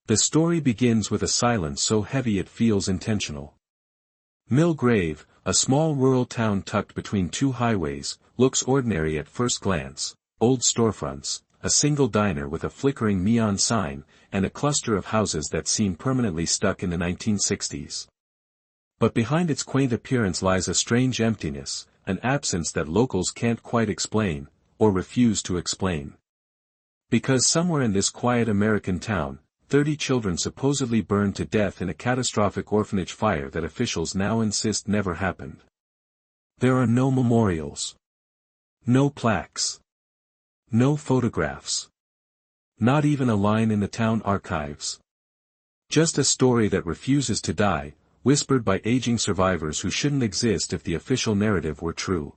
The story begins with a silence so heavy it feels intentional. Mill Grave, a small rural town tucked between two highways, looks ordinary at first glance: old storefronts, a single diner with a flickering neon sign, and a cluster of houses that seem permanently stuck in the 1960s. But behind its quaint appearance lies a strange emptiness, an absence that locals can't quite explain, or refuse to explain. Because somewhere in this quiet American town, 30 children supposedly burned to death in a catastrophic orphanage fire that officials now insist never happened. There are no memorials. No plaques. No photographs. Not even a line in the town archives. Just a story that refuses to die, whispered by aging survivors who shouldn't exist if the official narrative were true.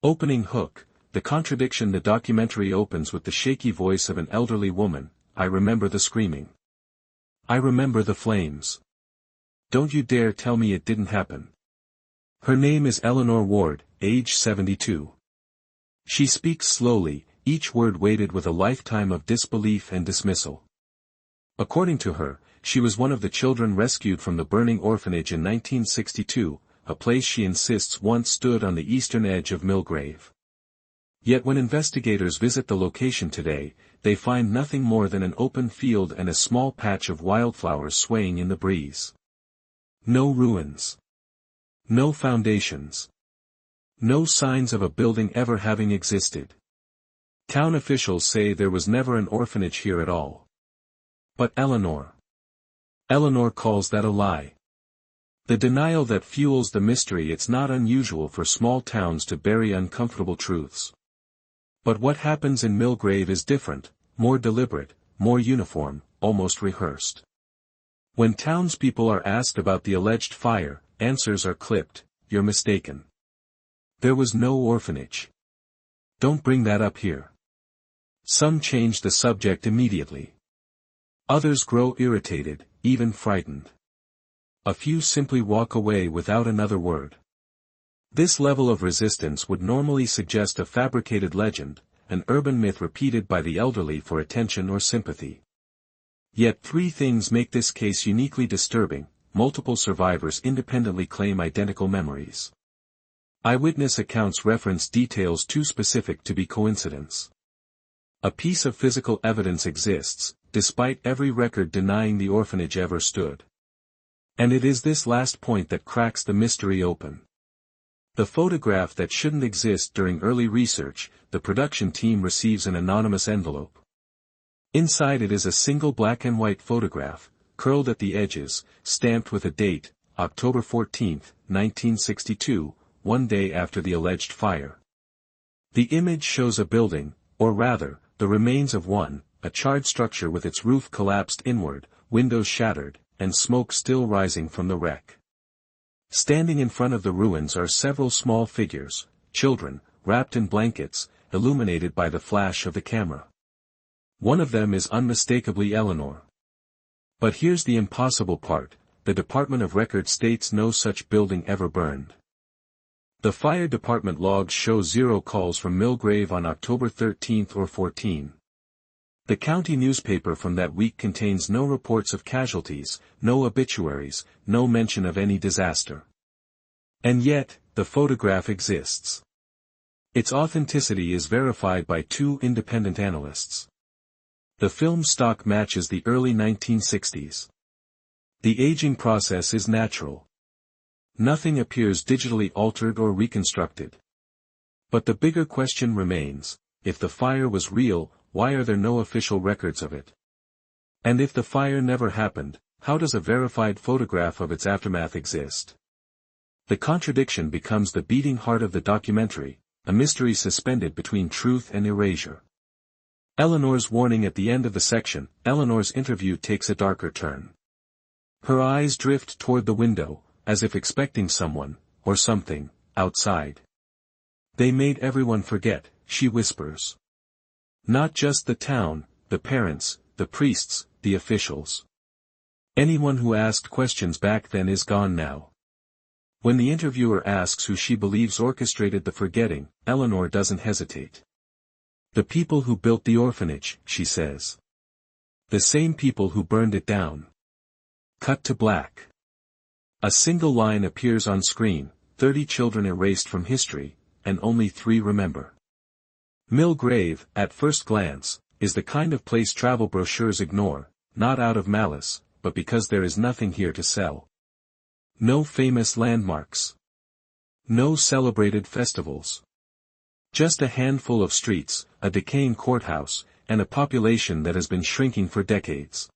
Opening hook, the contradiction. The documentary opens with the shaky voice of an elderly woman. I remember the screaming. I remember the flames. Don't you dare tell me it didn't happen. Her name is Eleanor Ward, age 72. She speaks slowly, each word weighted with a lifetime of disbelief and dismissal. According to her, she was one of the children rescued from the burning orphanage in 1962, a place she insists once stood on the eastern edge of Mill Grave. Yet when investigators visit the location today, they find nothing more than an open field and a small patch of wildflowers swaying in the breeze. No ruins. No foundations. No signs of a building ever having existed. Town officials say there was never an orphanage here at all. But Eleanor calls that a lie. The denial that fuels the mystery. It's not unusual for small towns to bury uncomfortable truths. But what happens in Mill Grave is different, more deliberate, more uniform, almost rehearsed. When townspeople are asked about the alleged fire, answers are clipped: you're mistaken. There was no orphanage. Don't bring that up here. Some change the subject immediately. Others grow irritated, even frightened. A few simply walk away without another word. This level of resistance would normally suggest a fabricated legend, an urban myth repeated by the elderly for attention or sympathy. Yet three things make this case uniquely disturbing: multiple survivors independently claim identical memories. Eyewitness accounts reference details too specific to be coincidence. A piece of physical evidence exists, despite every record denying the orphanage ever stood. And it is this last point that cracks the mystery open. The photograph that shouldn't exist. During early research, the production team receives an anonymous envelope. Inside it is a single black and white photograph, curled at the edges, stamped with a date, October 14, 1962, one day after the alleged fire. The image shows a building, or rather, the remains of one, a charred structure with its roof collapsed inward, windows shattered, and smoke still rising from the wreck. Standing in front of the ruins are several small figures, children, wrapped in blankets, illuminated by the flash of the camera. One of them is unmistakably Eleanor. But here's the impossible part: the Department of Records states no such building ever burned. The fire department logs show 0 calls from Mill Grave on October 13 or 14. The county newspaper from that week contains no reports of casualties, no obituaries, no mention of any disaster. And yet, the photograph exists. Its authenticity is verified by 2 independent analysts. The film stock matches the early 1960s. The aging process is natural. Nothing appears digitally altered or reconstructed. But the bigger question remains: if the fire was real, why are there no official records of it? And if the fire never happened, how does a verified photograph of its aftermath exist? The contradiction becomes the beating heart of the documentary, a mystery suspended between truth and erasure. Eleanor's warning at the end of the section. Eleanor's interview takes a darker turn. Her eyes drift toward the window, as if expecting someone, or something, outside. They made everyone forget, she whispers. Not just the town, the parents, the priests, the officials. Anyone who asked questions back then is gone now. When the interviewer asks who she believes orchestrated the forgetting, Eleanor doesn't hesitate. The people who built the orphanage, she says. The same people who burned it down. Cut to black. A single line appears on screen, 30 children erased from history, and only 3 remember. Mill Grave, at first glance, is the kind of place travel brochures ignore, not out of malice, but because there is nothing here to sell. No famous landmarks. No celebrated festivals. Just a handful of streets, a decaying courthouse, and a population that has been shrinking for decades.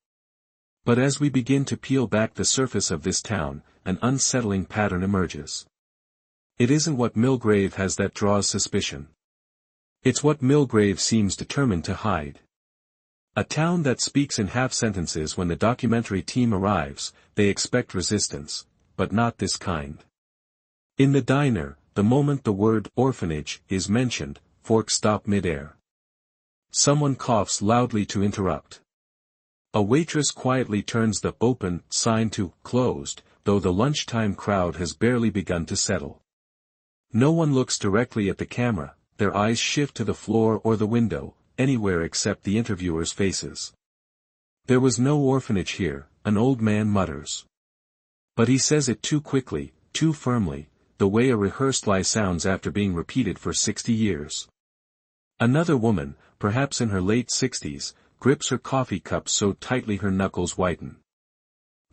But as we begin to peel back the surface of this town, an unsettling pattern emerges. It isn't what Mill Grave has that draws suspicion. It's what Mill Grave seems determined to hide. A town that speaks in half-sentences. When the documentary team arrives, they expect resistance, but not this kind. In the diner, the moment the word orphanage is mentioned, forks stop mid-air. Someone coughs loudly to interrupt. A waitress quietly turns the open sign to closed, though the lunchtime crowd has barely begun to settle. No one looks directly at the camera, their eyes shift to the floor or the window, anywhere except the interviewers' faces. There was no orphanage here, an old man mutters. But he says it too quickly, too firmly, the way a rehearsed lie sounds after being repeated for 60 years. Another woman, perhaps in her late 60s, grips her coffee cup so tightly her knuckles whiten.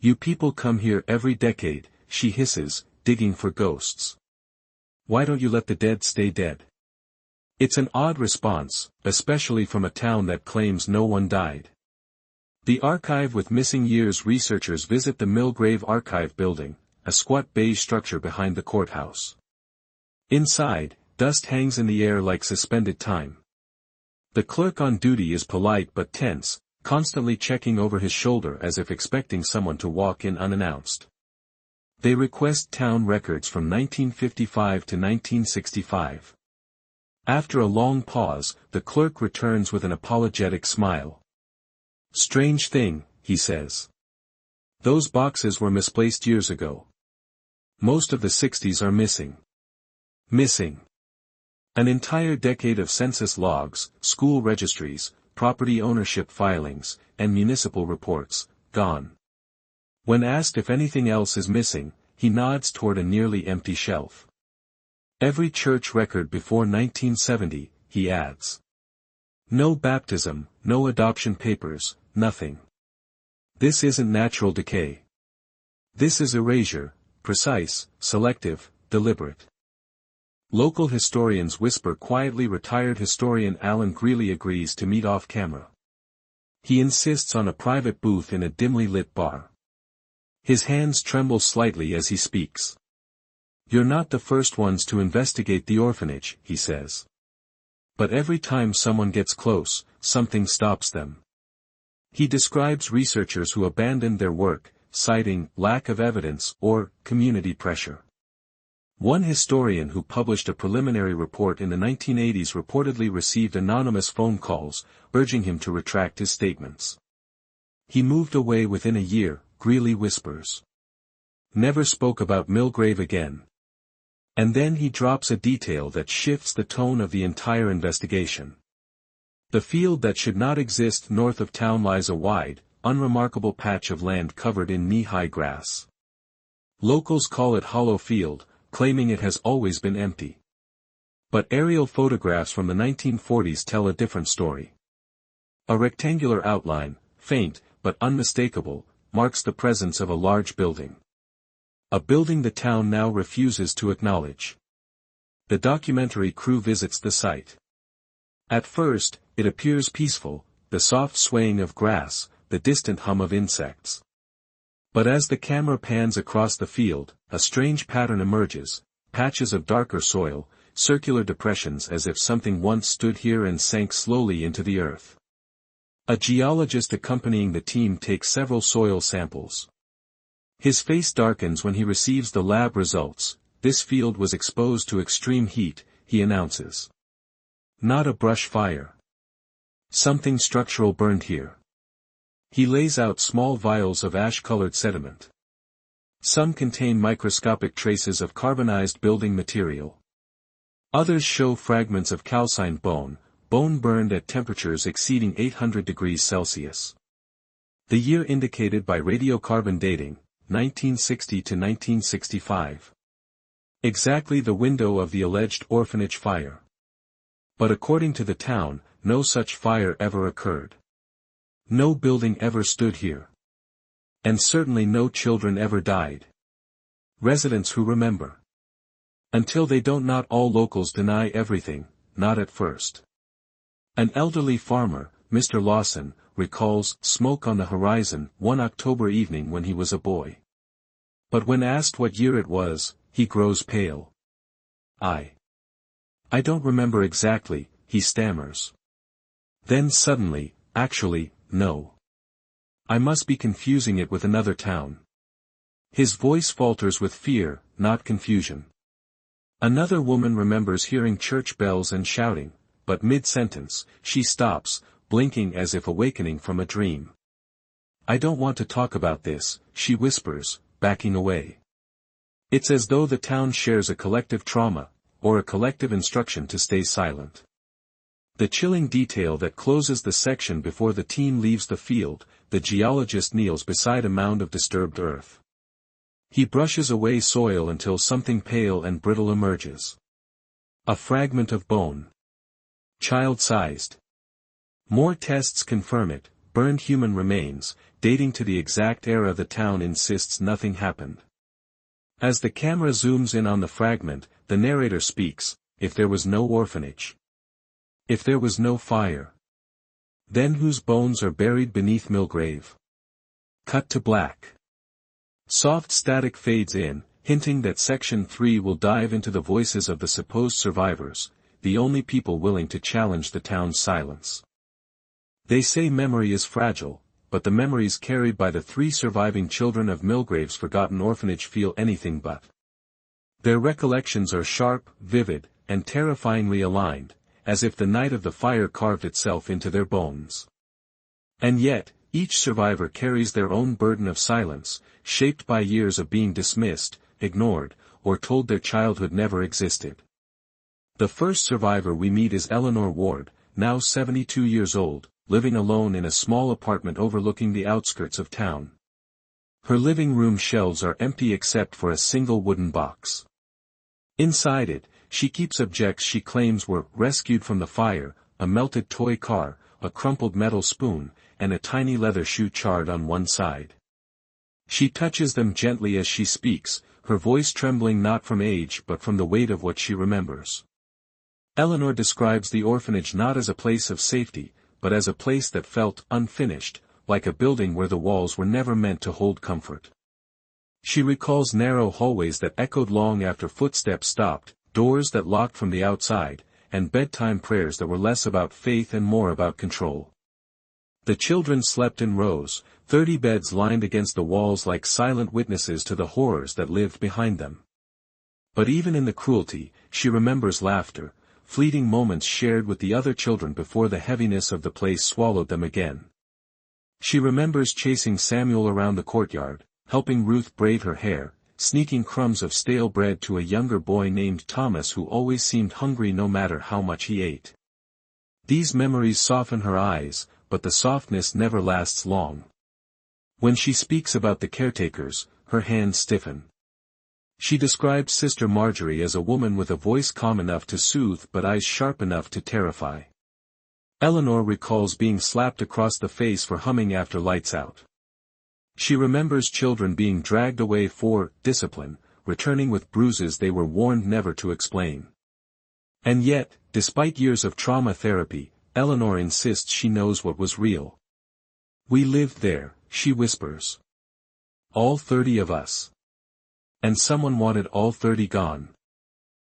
You people come here every decade, she hisses, digging for ghosts. Why don't you let the dead stay dead? It's an odd response, especially from a town that claims no one died. The Archive with Missing Years researchers visit the Mill Grave Archive building, a squat beige structure behind the courthouse. Inside, dust hangs in the air like suspended time. The clerk on duty is polite but tense, constantly checking over his shoulder as if expecting someone to walk in unannounced. They request town records from 1955 to 1965. After a long pause, the clerk returns with an apologetic smile. Strange thing, he says. Those boxes were misplaced years ago. Most of the 60s are missing. Missing. An entire decade of census logs, school registries, property ownership filings, and municipal reports, gone. When asked if anything else is missing, he nods toward a nearly empty shelf. Every church record before 1970, he adds. No baptism, no adoption papers, nothing. This isn't natural decay. This is erasure, precise, selective, deliberate. Local historians whisper quietly. Retired historian Alan Greeley agrees to meet off-camera. He insists on a private booth in a dimly lit bar. His hands tremble slightly as he speaks. You're not the first ones to investigate the orphanage, he says. But every time someone gets close, something stops them. He describes researchers who abandoned their work, citing lack of evidence or community pressure. One historian who published a preliminary report in the 1980s reportedly received anonymous phone calls, urging him to retract his statements. He moved away within a year, Greeley whispers. Never spoke about Mill Grave again. And then he drops a detail that shifts the tone of the entire investigation. The field that should not exist north of town lies a wide, unremarkable patch of land covered in knee-high grass. Locals call it Hollow Field, claiming it has always been empty. But aerial photographs from the 1940s tell a different story. A rectangular outline, faint, but unmistakable, marks the presence of a large building. A building the town now refuses to acknowledge. The documentary crew visits the site. At first, it appears peaceful, the soft swaying of grass, the distant hum of insects. But as the camera pans across the field, a strange pattern emerges, patches of darker soil, circular depressions as if something once stood here and sank slowly into the earth. A geologist accompanying the team takes several soil samples. His face darkens when he receives the lab results. This field was exposed to extreme heat, he announces. Not a brush fire. Something structural burned here. He lays out small vials of ash-colored sediment. Some contain microscopic traces of carbonized building material. Others show fragments of calcined bone burned at temperatures exceeding 800 degrees Celsius. The year indicated by radiocarbon dating, 1960 to 1965. Exactly the window of the alleged orphanage fire. But according to the town, no such fire ever occurred. No building ever stood here. And certainly no children ever died. Residents who remember. Until they don't. Not all locals deny everything, not at first. An elderly farmer, Mr. Lawson, recalls smoke on the horizon one October evening when he was a boy. But when asked what year it was, he grows pale. I don't remember exactly, he stammers. Then suddenly, actually, no. I must be confusing it with another town. His voice falters with fear, not confusion. Another woman remembers hearing church bells and shouting, but mid-sentence, she stops, blinking as if awakening from a dream. I don't want to talk about this, she whispers, backing away. It's as though the town shares a collective trauma, or a collective instruction to stay silent. The chilling detail that closes the section before the team leaves the field, the geologist kneels beside a mound of disturbed earth. He brushes away soil until something pale and brittle emerges. A fragment of bone. Child-sized. More tests confirm it, burned human remains, dating to the exact era the town insists nothing happened. As the camera zooms in on the fragment, the narrator speaks, if there was no orphanage. If there was no fire. Then whose bones are buried beneath Millgrave? Cut to black. Soft static fades in, hinting that Section 3 will dive into the voices of the supposed survivors, the only people willing to challenge the town's silence. They say memory is fragile, but the memories carried by the 3 surviving children of Millgrave's forgotten orphanage feel anything but. Their recollections are sharp, vivid, and terrifyingly aligned, as if the night of the fire carved itself into their bones. And yet, each survivor carries their own burden of silence, shaped by years of being dismissed, ignored, or told their childhood never existed. The first survivor we meet is Eleanor Ward, now 72 years old, living alone in a small apartment overlooking the outskirts of town. Her living room shelves are empty except for a single wooden box. Inside it, she keeps objects she claims were rescued from the fire, a melted toy car, a crumpled metal spoon, and a tiny leather shoe charred on one side. She touches them gently as she speaks, her voice trembling not from age but from the weight of what she remembers. Eleanor describes the orphanage not as a place of safety, but as a place that felt unfinished, like a building where the walls were never meant to hold comfort. She recalls narrow hallways that echoed long after footsteps stopped, doors that locked from the outside, and bedtime prayers that were less about faith and more about control. The children slept in rows, 30 beds lined against the walls like silent witnesses to the horrors that lived behind them. But even in the cruelty, she remembers laughter, fleeting moments shared with the other children before the heaviness of the place swallowed them again. She remembers chasing Samuel around the courtyard, helping Ruth braid her hair, sneaking crumbs of stale bread to a younger boy named Thomas who always seemed hungry no matter how much he ate. These memories soften her eyes, but the softness never lasts long. When she speaks about the caretakers, her hands stiffen. She describes Sister Marjorie as a woman with a voice calm enough to soothe but eyes sharp enough to terrify. Eleanor recalls being slapped across the face for humming after lights out. She remembers children being dragged away for discipline, returning with bruises they were warned never to explain. And yet, despite years of trauma therapy, Eleanor insists she knows what was real. We lived there, she whispers. All 30 of us. And someone wanted all 30 gone.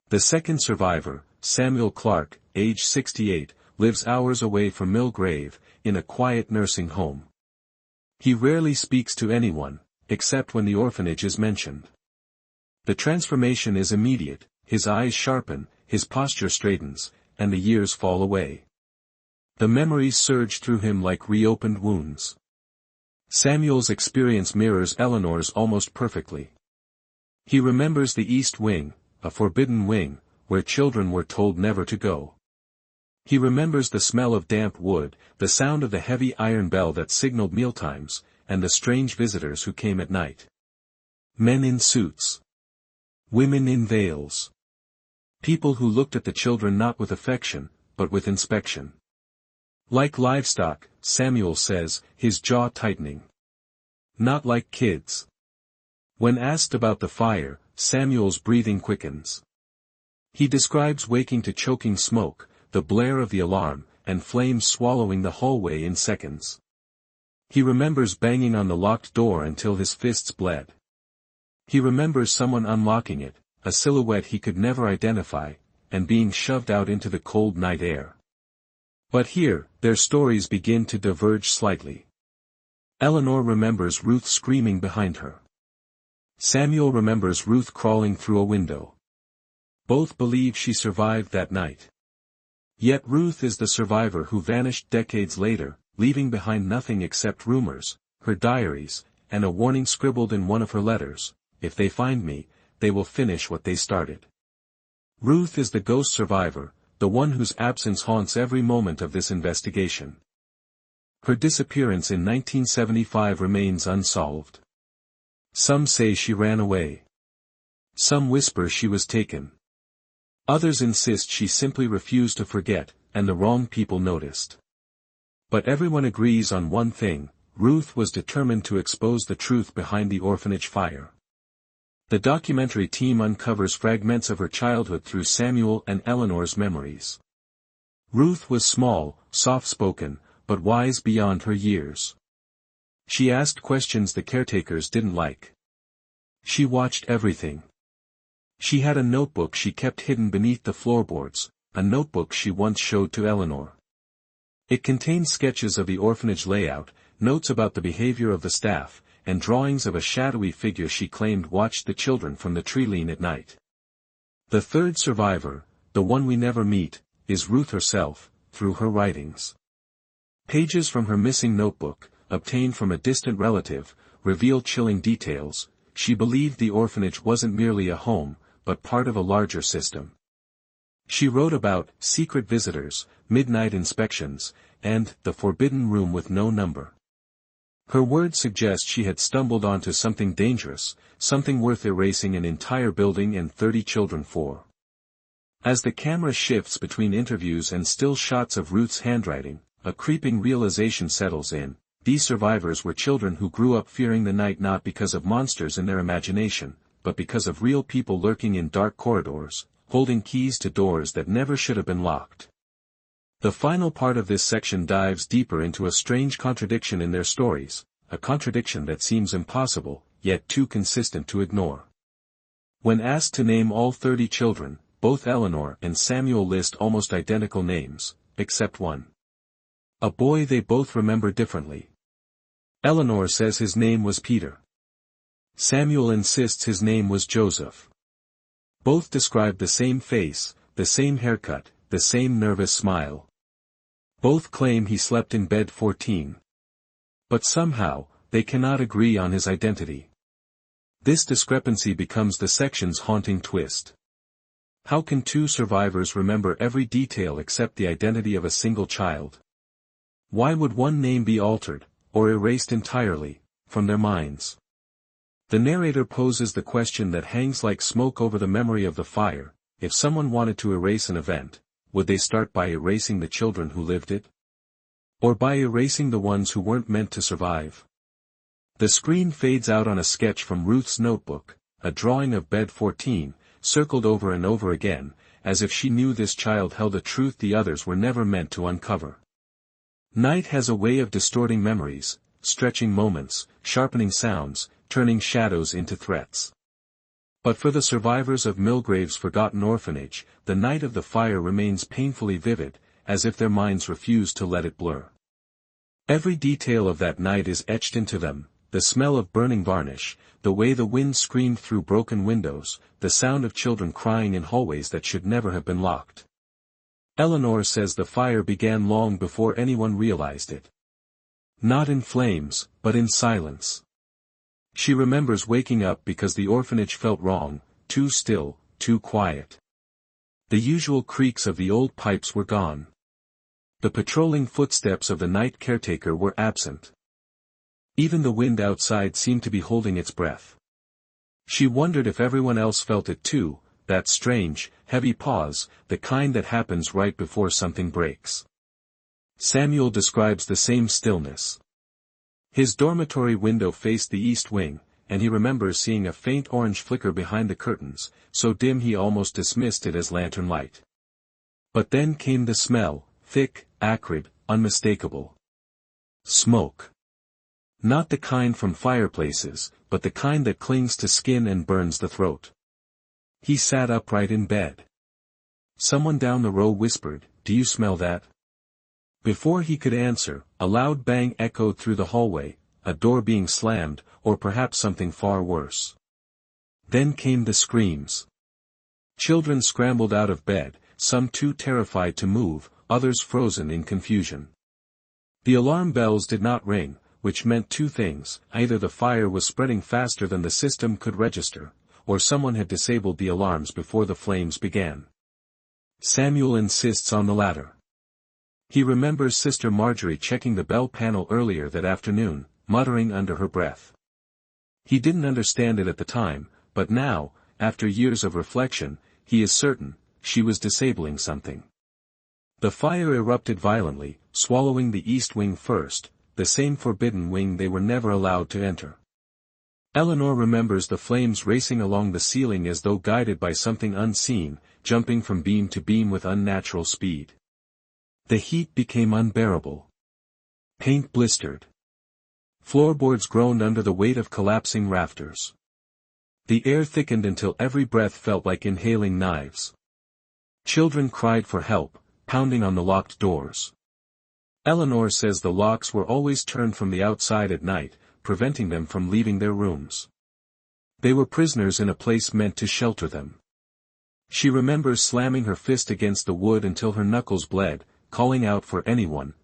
The second survivor, Samuel Clark, age 68, lives hours away from Millgrave, in a quiet nursing home. He rarely speaks to anyone, except when the orphanage is mentioned. The transformation is immediate, his eyes sharpen, his posture straightens, and the years fall away. The memories surge through him like reopened wounds. Samuel's experience mirrors Eleanor's almost perfectly. He remembers the East Wing, a forbidden wing, where children were told never to go. He remembers the smell of damp wood, the sound of the heavy iron bell that signaled mealtimes, and the strange visitors who came at night. Men in suits. Women in veils. People who looked at the children not with affection, but with inspection. Like livestock, Samuel says, his jaw tightening. Not like kids. When asked about the fire, Samuel's breathing quickens. He describes waking to choking smoke, the blare of the alarm, and flames swallowing the hallway in seconds. He remembers banging on the locked door until his fists bled. He remembers someone unlocking it, a silhouette he could never identify, and being shoved out into the cold night air. But here, their stories begin to diverge slightly. Eleanor remembers Ruth screaming behind her. Samuel remembers Ruth crawling through a window. Both believe she survived that night. Yet Ruth is the survivor who vanished decades later, leaving behind nothing except rumors, her diaries, and a warning scribbled in one of her letters: "If they find me, they will finish what they started." Ruth is the ghost survivor, the one whose absence haunts every moment of this investigation. Her disappearance in 1975 remains unsolved. Some say she ran away. Some whisper she was taken. Others insist she simply refused to forget, and the wrong people noticed. But everyone agrees on one thing: Ruth was determined to expose the truth behind the orphanage fire. The documentary team uncovers fragments of her childhood through Samuel and Eleanor's memories. Ruth was small, soft-spoken, but wise beyond her years. She asked questions the caretakers didn't like. She watched everything. She had a notebook she kept hidden beneath the floorboards, a notebook she once showed to Eleanor. It contained sketches of the orphanage layout, notes about the behavior of the staff, and drawings of a shadowy figure she claimed watched the children from the tree-line at night. The third survivor, the one we never meet, is Ruth herself, through her writings. Pages from her missing notebook, obtained from a distant relative, reveal chilling details. She believed the orphanage wasn't merely a home, but part of a larger system. She wrote about secret visitors, midnight inspections, and the forbidden room with no number. Her words suggest she had stumbled onto something dangerous, something worth erasing an entire building and 30 children for. As the camera shifts between interviews and still shots of Ruth's handwriting, a creeping realization settles in: these survivors were children who grew up fearing the night not because of monsters in their imagination, but because of real people lurking in dark corridors, holding keys to doors that never should have been locked. The final part of this section dives deeper into a strange contradiction in their stories, a contradiction that seems impossible, yet too consistent to ignore. When asked to name all 30 children, both Eleanor and Samuel list almost identical names, except one. A boy they both remember differently. Eleanor says his name was Peter. Samuel insists his name was Joseph. Both describe the same face, the same haircut, the same nervous smile. Both claim he slept in bed 14. But somehow, they cannot agree on his identity. This discrepancy becomes the section's haunting twist. How can two survivors remember every detail except the identity of a single child? Why would one name be altered, or erased entirely, from their minds? The narrator poses the question that hangs like smoke over the memory of the fire: if someone wanted to erase an event, would they start by erasing the children who lived it? Or by erasing the ones who weren't meant to survive? The screen fades out on a sketch from Ruth's notebook, a drawing of bed 14, circled over and over again, as if she knew this child held a truth the others were never meant to uncover. Night has a way of distorting memories, stretching moments, sharpening sounds, turning shadows into threats. But for the survivors of Milgrave's forgotten orphanage, the night of the fire remains painfully vivid, as if their minds refuse to let it blur. Every detail of that night is etched into them: the smell of burning varnish, the way the wind screamed through broken windows, the sound of children crying in hallways that should never have been locked. Eleanor says the fire began long before anyone realized it. Not in flames, but in silence. She remembers waking up because the orphanage felt wrong, too still, too quiet. The usual creaks of the old pipes were gone. The patrolling footsteps of the night caretaker were absent. Even the wind outside seemed to be holding its breath. She wondered if everyone else felt it too, that strange, heavy pause, the kind that happens right before something breaks. Samuel describes the same stillness. His dormitory window faced the east wing, and he remembers seeing a faint orange flicker behind the curtains, so dim he almost dismissed it as lantern light. But then came the smell, thick, acrid, unmistakable. Smoke. Not the kind from fireplaces, but the kind that clings to skin and burns the throat. He sat upright in bed. Someone down the row whispered, "Do you smell that?" Before he could answer, a loud bang echoed through the hallway, a door being slammed, or perhaps something far worse. Then came the screams. Children scrambled out of bed, some too terrified to move, others frozen in confusion. The alarm bells did not ring, which meant two things: either the fire was spreading faster than the system could register, or someone had disabled the alarms before the flames began. Samuel insists on the latter. He remembers Sister Marjorie checking the bell panel earlier that afternoon, muttering under her breath. He didn't understand it at the time, but now, after years of reflection, he is certain, she was disabling something. The fire erupted violently, swallowing the east wing first, the same forbidden wing they were never allowed to enter. Eleanor remembers the flames racing along the ceiling as though guided by something unseen, jumping from beam to beam with unnatural speed. The heat became unbearable. Paint blistered. Floorboards groaned under the weight of collapsing rafters. The air thickened until every breath felt like inhaling knives. Children cried for help, pounding on the locked doors. Eleanor says the locks were always turned from the outside at night, preventing them from leaving their rooms. They were prisoners in a place meant to shelter them. She remembers slamming her fist against the wood until her knuckles bled, calling out for anyone,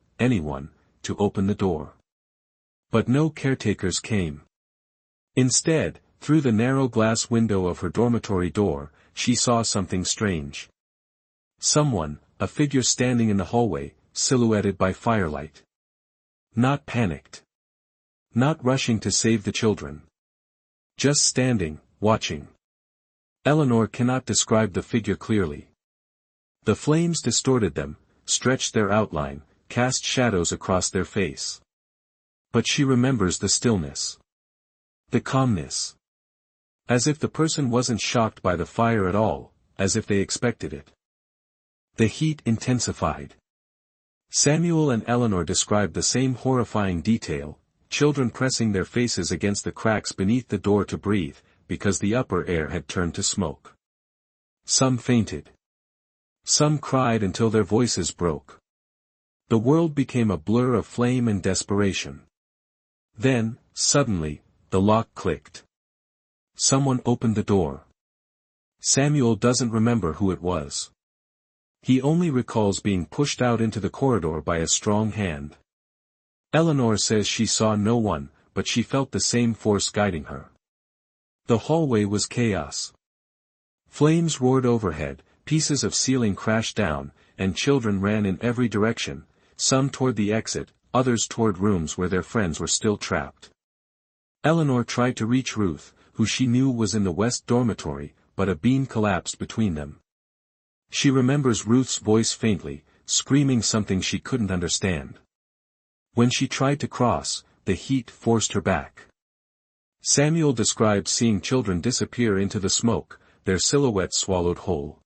to open the door. But no caretakers came. Instead, through the narrow glass window of her dormitory door, she saw something strange. Someone, a figure standing in the hallway, silhouetted by firelight. Not panicked. Not rushing to save the children. Just standing, watching. Eleanor cannot describe the figure clearly. The flames distorted them, stretched their outline, cast shadows across their face. But she remembers the stillness. The calmness. As if the person wasn't shocked by the fire at all, as if they expected it. The heat intensified. Samuel and Eleanor described the same horrifying detail, children pressing their faces against the cracks beneath the door to breathe, because the upper air had turned to smoke. Some fainted. Some cried until their voices broke. The world became a blur of flame and desperation. Then, suddenly, the lock clicked. Someone opened the door. Samuel doesn't remember who it was. He only recalls being pushed out into the corridor by a strong hand. Eleanor says she saw no one, but she felt the same force guiding her. The hallway was chaos. Flames roared overhead, pieces of ceiling crashed down, and children ran in every direction, some toward the exit, others toward rooms where their friends were still trapped. Eleanor tried to reach Ruth, who she knew was in the west dormitory, but a beam collapsed between them. She remembers Ruth's voice faintly, screaming something she couldn't understand. When she tried to cross, the heat forced her back. Samuel described seeing children disappear into the smoke, their silhouettes swallowed whole.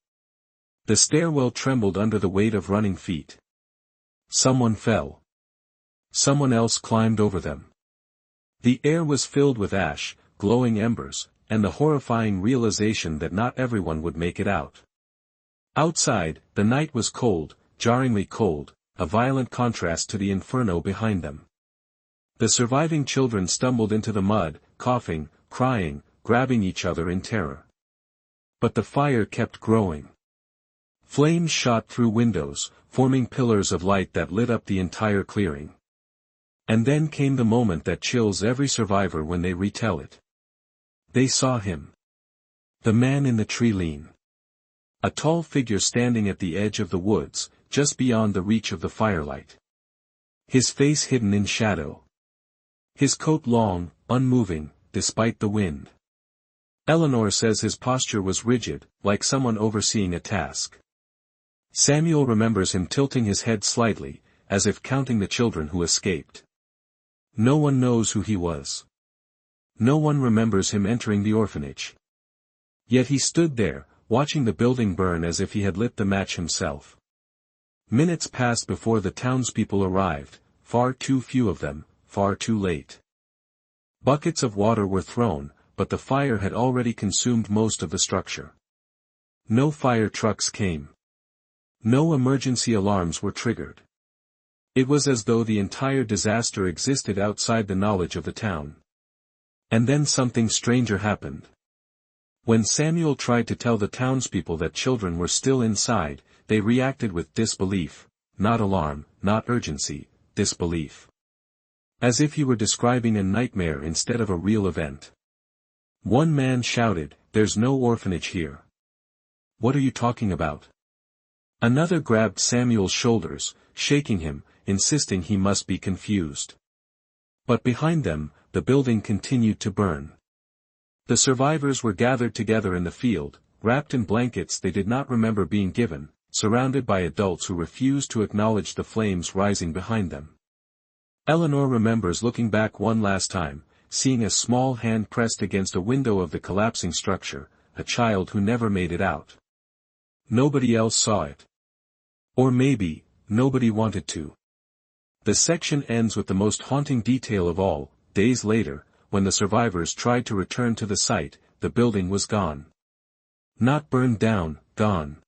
The stairwell trembled under the weight of running feet. Someone fell. Someone else climbed over them. The air was filled with ash, glowing embers, and the horrifying realization that not everyone would make it out. Outside, the night was cold, jarringly cold, a violent contrast to the inferno behind them. The surviving children stumbled into the mud, coughing, crying, grabbing each other in terror. But the fire kept growing. Flames shot through windows, forming pillars of light that lit up the entire clearing. And then came the moment that chills every survivor when they retell it. They saw him. The man in the tree lean. A tall figure standing at the edge of the woods, just beyond the reach of the firelight. His face hidden in shadow. His coat long, unmoving, despite the wind. Eleanor says his posture was rigid, like someone overseeing a task. Samuel remembers him tilting his head slightly, as if counting the children who escaped. No one knows who he was. No one remembers him entering the orphanage. Yet he stood there, watching the building burn as if he had lit the match himself. Minutes passed before the townspeople arrived, far too few of them, far too late. Buckets of water were thrown, but the fire had already consumed most of the structure. No fire trucks came. No emergency alarms were triggered. It was as though the entire disaster existed outside the knowledge of the town. And then something stranger happened. When Samuel tried to tell the townspeople that children were still inside, they reacted with disbelief, not alarm, not urgency, disbelief. As if he were describing a nightmare instead of a real event. One man shouted, "There's no orphanage here." "What are you talking about?" Another grabbed Samuel's shoulders, shaking him, insisting he must be confused. But behind them, the building continued to burn. The survivors were gathered together in the field, wrapped in blankets they did not remember being given, surrounded by adults who refused to acknowledge the flames rising behind them. Eleanor remembers looking back one last time, seeing a small hand pressed against a window of the collapsing structure, a child who never made it out. Nobody else saw it. Or maybe, nobody wanted to. The section ends with the most haunting detail of all. Days later, when the survivors tried to return to the site, the building was gone. Not burned down, gone.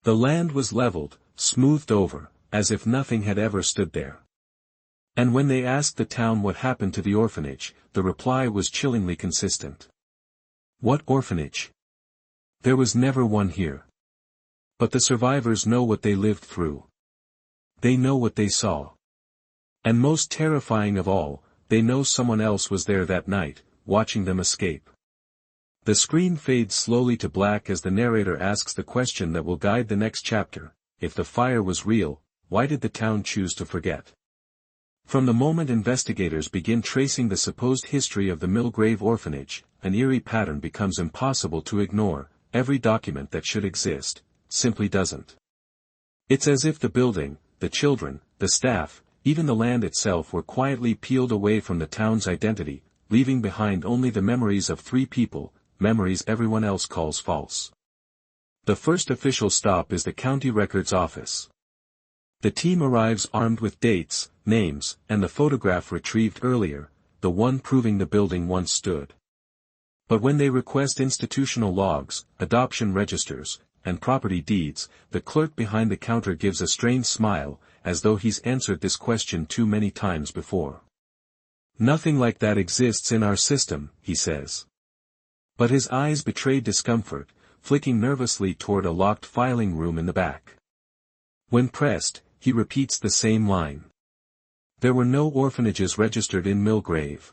The land was leveled, smoothed over, as if nothing had ever stood there. And when they asked the town what happened to the orphanage, the reply was chillingly consistent. What orphanage? There was never one here. But the survivors know what they lived through. They know what they saw. And most terrifying of all, they know someone else was there that night, watching them escape. The screen fades slowly to black as the narrator asks the question that will guide the next chapter: if the fire was real, why did the town choose to forget? From the moment investigators begin tracing the supposed history of the Millgrave orphanage, an eerie pattern becomes impossible to ignore. Every document that should exist, simply doesn't. It's as if the building, the children, the staff, even the land itself were quietly peeled away from the town's identity, leaving behind only the memories of three people, memories everyone else calls false. The first official stop is the county records office. The team arrives armed with dates, names, and the photograph retrieved earlier, the one proving the building once stood. But when they request institutional logs, adoption registers, and property deeds, the clerk behind the counter gives a strange smile, as though he's answered this question too many times before. "Nothing like that exists in our system," he says. But his eyes betray discomfort, flicking nervously toward a locked filing room in the back. When pressed, he repeats the same line. There were no orphanages registered in Millgrave.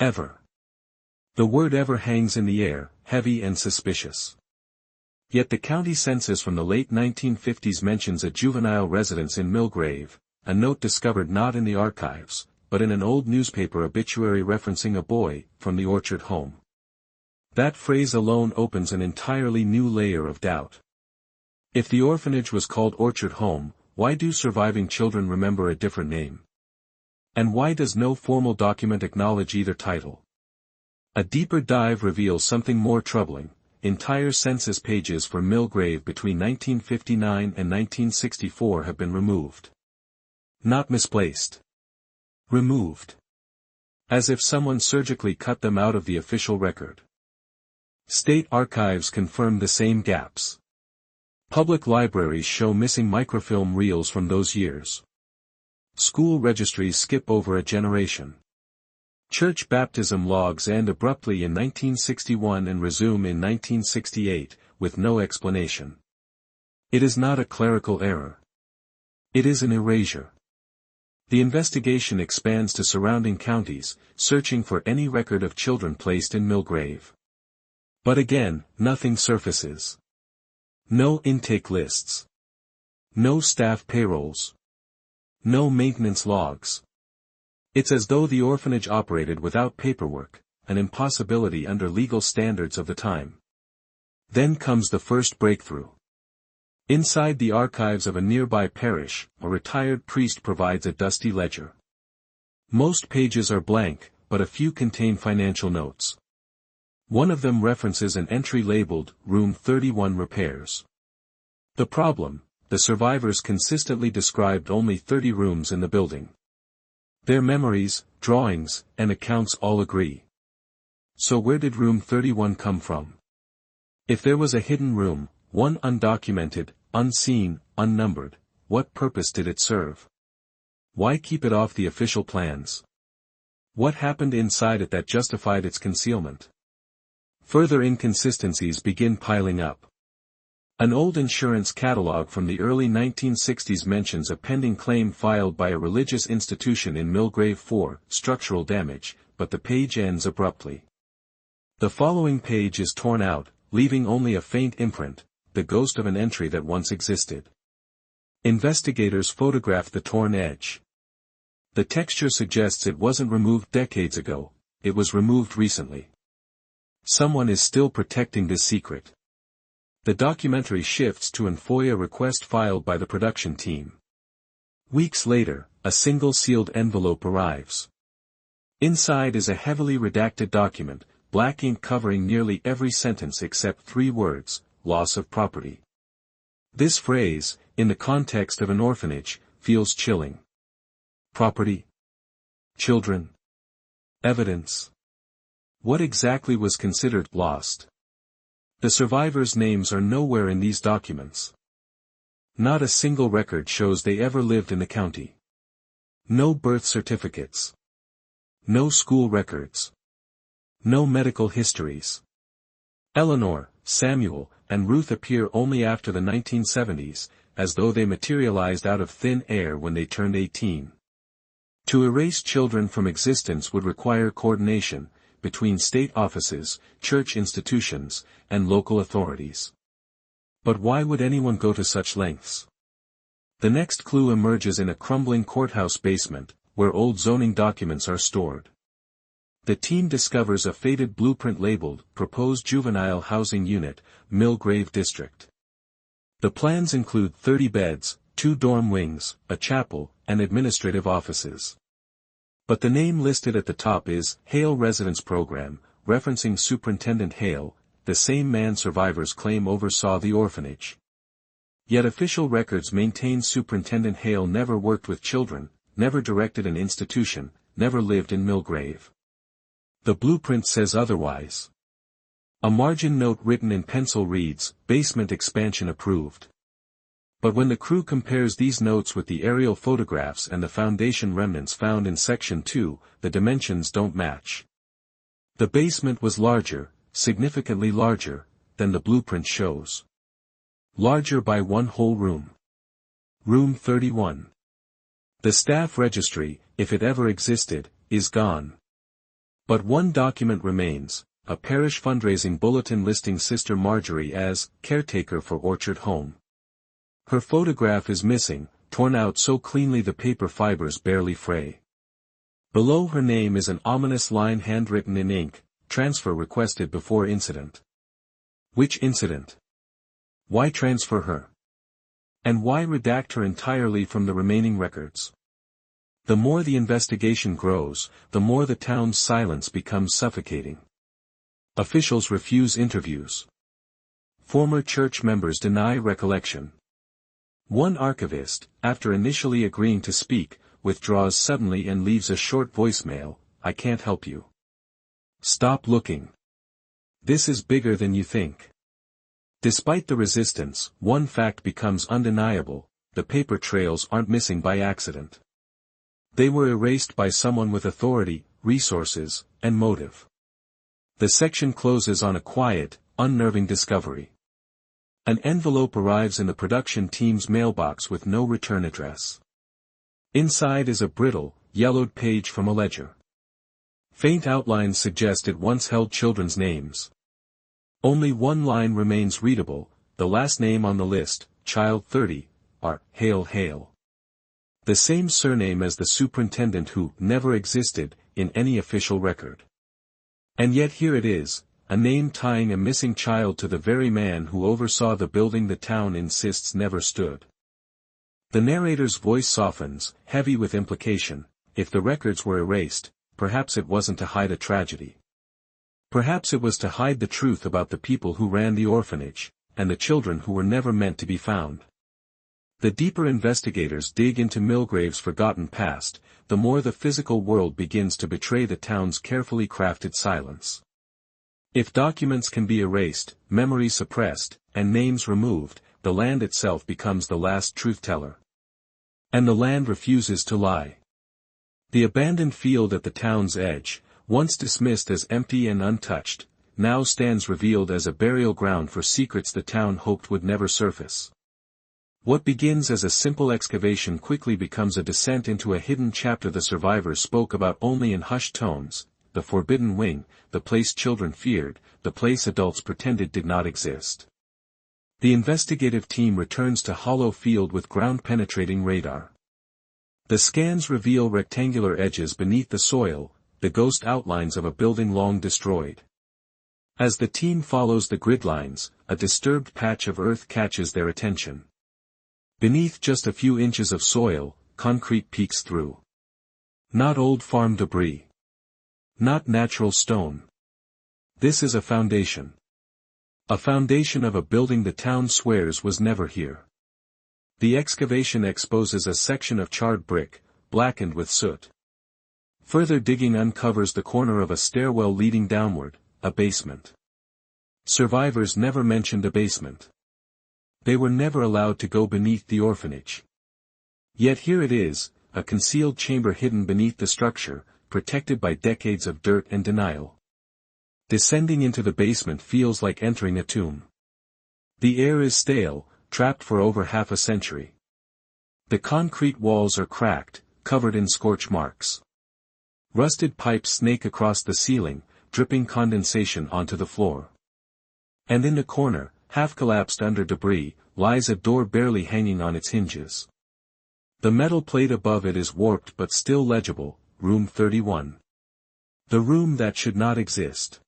Ever. The word ever hangs in the air, heavy and suspicious. Yet the county census from the late 1950s mentions a juvenile residence in Millgrave, a note discovered not in the archives, but in an old newspaper obituary referencing a boy from the Orchard home. That phrase alone opens an entirely new layer of doubt. If the orphanage was called Orchard Home, why do surviving children remember a different name? And why does no formal document acknowledge either title? A deeper dive reveals something more troubling. Entire census pages for Millgrave between 1959 and 1964 have been removed. Not misplaced. Removed. As if someone surgically cut them out of the official record. State archives confirm the same gaps. Public libraries show missing microfilm reels from those years. School registries skip over a generation. Church baptism logs end abruptly in 1961 and resume in 1968, with no explanation. It is not a clerical error. It is an erasure. The investigation expands to surrounding counties, searching for any record of children placed in Millgrave. But again, nothing surfaces. No intake lists. No staff payrolls. No maintenance logs. It's as though the orphanage operated without paperwork, an impossibility under legal standards of the time. Then comes the first breakthrough. Inside the archives of a nearby parish, a retired priest provides a dusty ledger. Most pages are blank, but a few contain financial notes. One of them references an entry labeled, Room 31 Repairs. The problem: the survivors consistently described only 30 rooms in the building. Their memories, drawings, and accounts all agree. So where did Room 31 come from? If there was a hidden room, one undocumented, unseen, unnumbered, what purpose did it serve? Why keep it off the official plans? What happened inside it that justified its concealment? Further inconsistencies begin piling up. An old insurance catalog from the early 1960s mentions a pending claim filed by a religious institution in Millgrave for structural damage, but the page ends abruptly. The following page is torn out, leaving only a faint imprint, the ghost of an entry that once existed. Investigators photographed the torn edge. The texture suggests it wasn't removed decades ago, it was removed recently. Someone is still protecting this secret. The documentary shifts to an FOIA request filed by the production team. Weeks later, a single sealed envelope arrives. Inside is a heavily redacted document, black ink covering nearly every sentence except 3 words, loss of property. This phrase, in the context of an orphanage, feels chilling. Property? Children? Evidence? What exactly was considered lost? The survivors' names are nowhere in these documents. Not a single record shows they ever lived in the county. No birth certificates. No school records. No medical histories. Eleanor, Samuel, and Ruth appear only after the 1970s, as though they materialized out of thin air when they turned 18. To erase children from existence would require coordination between state offices, church institutions, and local authorities. But why would anyone go to such lengths? The next clue emerges in a crumbling courthouse basement, where old zoning documents are stored. The team discovers a faded blueprint labeled, Proposed Juvenile Housing Unit, Millgrave District. The plans include 30 beds, 2 dorm wings, a chapel, and administrative offices. But the name listed at the top is, Hale Residence Program, referencing Superintendent Hale, the same man survivors claim oversaw the orphanage. Yet official records maintain Superintendent Hale never worked with children, never directed an institution, never lived in Millgrave. The blueprint says otherwise. A margin note written in pencil reads, Basement Expansion Approved. But when the crew compares these notes with the aerial photographs and the foundation remnants found in Section 2, the dimensions don't match. The basement was larger, significantly larger, than the blueprint shows. Larger by 1 whole room. Room 31. The staff registry, if it ever existed, is gone. But one document remains, a parish fundraising bulletin listing Sister Marjorie as caretaker for Orchard Home. Her photograph is missing, torn out so cleanly the paper fibers barely fray. Below her name is an ominous line handwritten in ink, transfer requested before incident. Which incident? Why transfer her? And why redact her entirely from the remaining records? The more the investigation grows, the more the town's silence becomes suffocating. Officials refuse interviews. Former church members deny recollection. One archivist, after initially agreeing to speak, withdraws suddenly and leaves a short voicemail, I can't help you. Stop looking. This is bigger than you think. Despite the resistance, one fact becomes undeniable, the paper trails aren't missing by accident. They were erased by someone with authority, resources, and motive. The section closes on a quiet, unnerving discovery. An envelope arrives in the production team's mailbox with no return address. Inside is a brittle, yellowed page from a ledger. Faint outlines suggest it once held children's names. Only one line remains readable, the last name on the list, Child 30, are Hale Hale. The same surname as the superintendent who never existed in any official record. And yet here it is, a name tying a missing child to the very man who oversaw the building the town insists never stood. The narrator's voice softens, heavy with implication. If the records were erased, perhaps it wasn't to hide a tragedy. Perhaps it was to hide the truth about the people who ran the orphanage, and the children who were never meant to be found. The deeper investigators dig into Milgrave's forgotten past, the more the physical world begins to betray the town's carefully crafted silence. If documents can be erased, memories suppressed, and names removed, the land itself becomes the last truth-teller. And the land refuses to lie. The abandoned field at the town's edge, once dismissed as empty and untouched, now stands revealed as a burial ground for secrets the town hoped would never surface. What begins as a simple excavation quickly becomes a descent into a hidden chapter the survivors spoke about only in hushed tones, the forbidden wing, the place children feared, the place adults pretended did not exist. The investigative team returns to Hollow Field with ground-penetrating radar. The scans reveal rectangular edges beneath the soil, the ghost outlines of a building long destroyed. As the team follows the grid lines, a disturbed patch of earth catches their attention. Beneath just a few inches of soil, concrete peeks through. Not old farm debris. Not natural stone. This is a foundation. A foundation of a building the town swears was never here. The excavation exposes a section of charred brick, blackened with soot. Further digging uncovers the corner of a stairwell leading downward, a basement. Survivors never mentioned a basement. They were never allowed to go beneath the orphanage. Yet here it is, a concealed chamber hidden beneath the structure, protected by decades of dirt and denial. Descending into the basement feels like entering a tomb. The air is stale, trapped for over half a century. The concrete walls are cracked, covered in scorch marks. Rusted pipes snake across the ceiling, dripping condensation onto the floor. And in the corner, half-collapsed under debris, lies a door barely hanging on its hinges. The metal plate above it is warped but still legible, Room 31. The room that should not exist.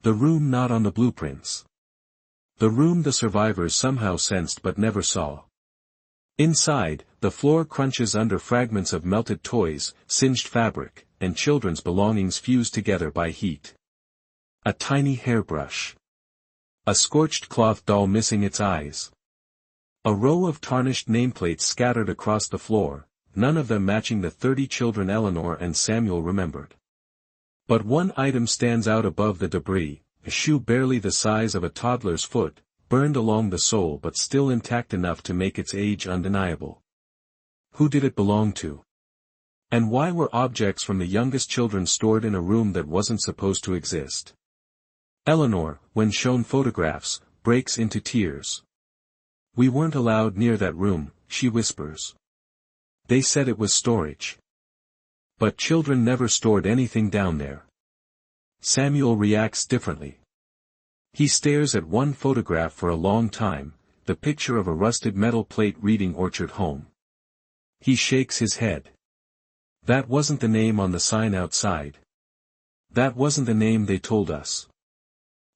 The room not on the blueprints. The room the survivors somehow sensed but never saw. Inside, the floor crunches under fragments of melted toys, singed fabric, and children's belongings fused together by heat. A tiny hairbrush. A scorched cloth doll missing its eyes. A row of tarnished nameplates scattered across the floor, none of them matching the 30 children Eleanor and Samuel remembered. But one item stands out above the debris, a shoe barely the size of a toddler's foot, burned along the sole but still intact enough to make its age undeniable. Who did it belong to? And why were objects from the youngest children stored in a room that wasn't supposed to exist? Eleanor, when shown photographs, breaks into tears. "We weren't allowed near that room," she whispers. "They said it was storage." But children never stored anything down there. Samuel reacts differently. He stares at one photograph for a long time, the picture of a rusted metal plate reading Orchard Home. He shakes his head. That wasn't the name on the sign outside. That wasn't the name they told us.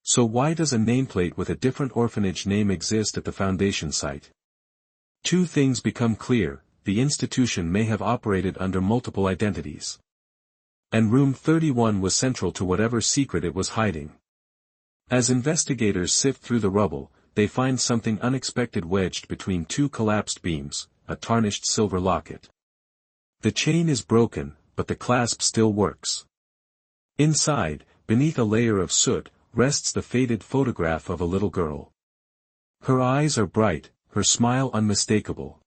So why does a nameplate with a different orphanage name exist at the foundation site? Two things become clear: the institution may have operated under multiple identities. And Room 31 was central to whatever secret it was hiding. As investigators sift through the rubble, they find something unexpected wedged between two collapsed beams, a tarnished silver locket. The chain is broken, but the clasp still works. Inside, beneath a layer of soot, rests the faded photograph of a little girl. Her eyes are bright, her smile unmistakable.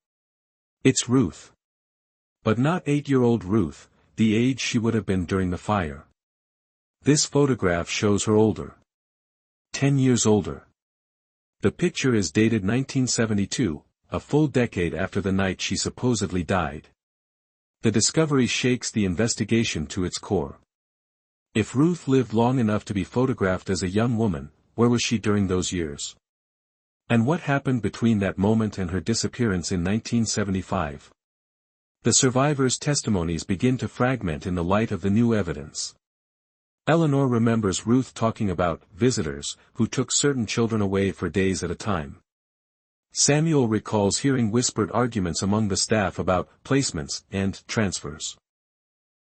It's Ruth. But not 8-year-old Ruth, the age she would have been during the fire. This photograph shows her older. 10 years older. The picture is dated 1972, a full decade after the night she supposedly died. The discovery shakes the investigation to its core. If Ruth lived long enough to be photographed as a young woman, where was she during those years? And what happened between that moment and her disappearance in 1975? The survivors' testimonies begin to fragment in the light of the new evidence. Eleanor remembers Ruth talking about visitors who took certain children away for days at a time. Samuel recalls hearing whispered arguments among the staff about placements and transfers.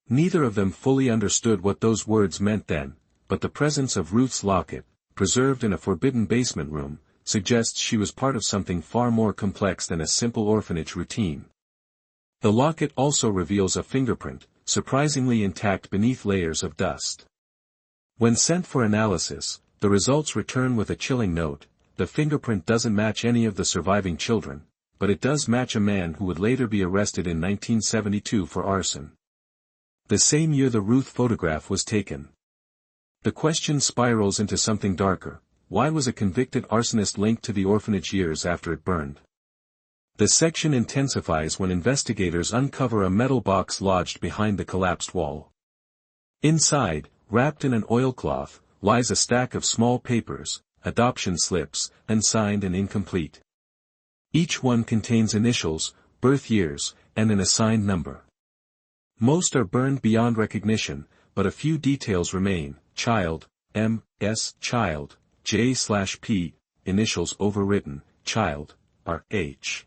Neither of them fully understood what those words meant then, but the presence of Ruth's locket, preserved in a forbidden basement room, suggests she was part of something far more complex than a simple orphanage routine. The locket also reveals a fingerprint, surprisingly intact beneath layers of dust. When sent for analysis, the results return with a chilling note: the fingerprint doesn't match any of the surviving children, but it does match a man who would later be arrested in 1972 for arson. The same year the Ruth photograph was taken. The question spirals into something darker: why was a convicted arsonist linked to the orphanage years after it burned? The section intensifies when investigators uncover a metal box lodged behind the collapsed wall. Inside, wrapped in an oilcloth, lies a stack of small papers, adoption slips, unsigned and incomplete. Each one contains initials, birth years, and an assigned number. Most are burned beyond recognition, but a few details remain: child, M.S. child, J/P, initials overwritten, child, R.H.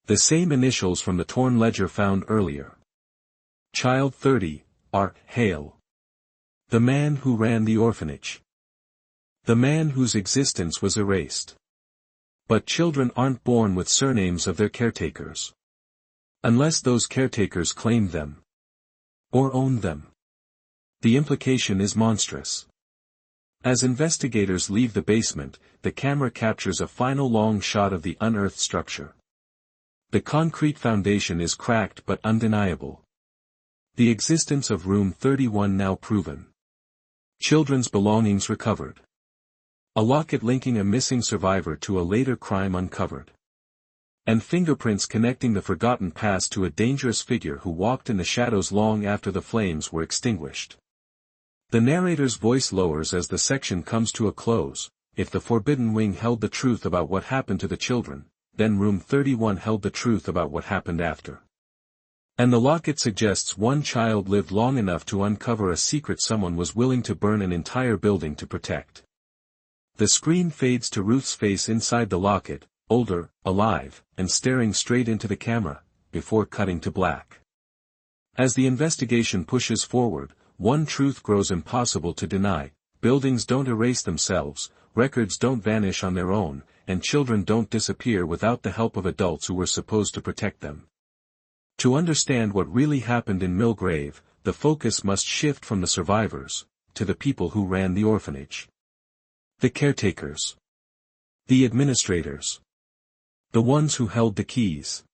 The same initials from the torn ledger found earlier. Child 30, R. Hale. The man who ran the orphanage. The man whose existence was erased. But children aren't born with surnames of their caretakers. Unless those caretakers claimed them. Or owned them. The implication is monstrous. As investigators leave the basement, the camera captures a final long shot of the unearthed structure. The concrete foundation is cracked but undeniable. The existence of room 31 now proven. Children's belongings recovered. A locket linking a missing survivor to a later crime uncovered. And fingerprints connecting the forgotten past to a dangerous figure who walked in the shadows long after the flames were extinguished. The narrator's voice lowers as the section comes to a close: if the forbidden wing held the truth about what happened to the children, then room 31 held the truth about what happened after. And the locket suggests one child lived long enough to uncover a secret someone was willing to burn an entire building to protect. The screen fades to Ruth's face inside the locket, older, alive, and staring straight into the camera, before cutting to black. As the investigation pushes forward, one truth grows impossible to deny: buildings don't erase themselves, records don't vanish on their own, and children don't disappear without the help of adults who were supposed to protect them. To understand what really happened in Millgrave, the focus must shift from the survivors, to the people who ran the orphanage. The caretakers. The administrators. The ones who held the keys.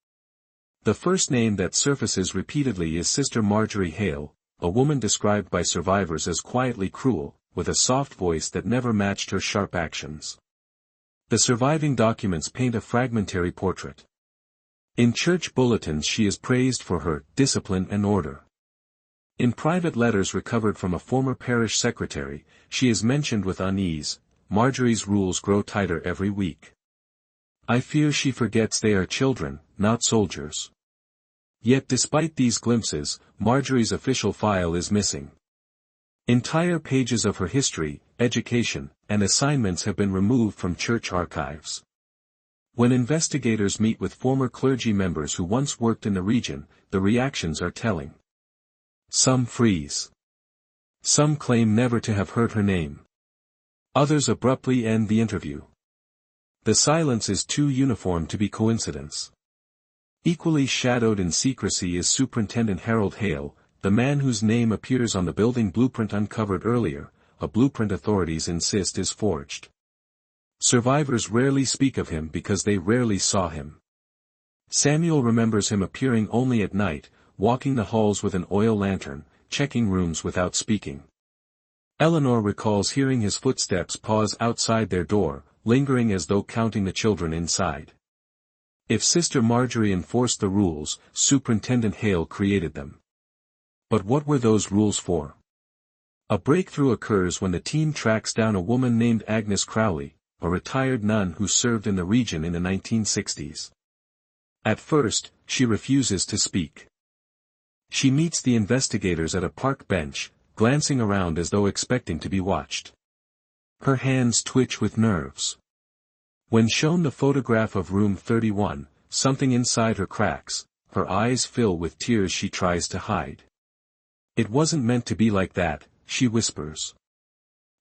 The first name that surfaces repeatedly is Sister Marjorie Hale, a woman described by survivors as quietly cruel, with a soft voice that never matched her sharp actions. The surviving documents paint a fragmentary portrait. In church bulletins she is praised for her discipline and order. In private letters recovered from a former parish secretary, she is mentioned with unease: Marjorie's rules grow tighter every week. I fear she forgets they are children, not soldiers. Yet despite these glimpses, Marjorie's official file is missing. Entire pages of her history, education, and assignments have been removed from church archives. When investigators meet with former clergy members who once worked in the region, the reactions are telling. Some freeze. Some claim never to have heard her name. Others abruptly end the interview. The silence is too uniform to be coincidence. Equally shadowed in secrecy is Superintendent Harold Hale, the man whose name appears on the building blueprint uncovered earlier, a blueprint authorities insist is forged. Survivors rarely speak of him because they rarely saw him. Samuel remembers him appearing only at night, walking the halls with an oil lantern, checking rooms without speaking. Eleanor recalls hearing his footsteps pause outside their door, lingering as though counting the children inside. If Sister Marjorie enforced the rules, Superintendent Hale created them. But what were those rules for? A breakthrough occurs when the team tracks down a woman named Agnes Crowley, a retired nun who served in the region in the 1960s. At first, she refuses to speak. She meets the investigators at a park bench, glancing around as though expecting to be watched. Her hands twitch with nerves. When shown the photograph of room 31, something inside her cracks, her eyes fill with tears she tries to hide. "It wasn't meant to be like that," she whispers.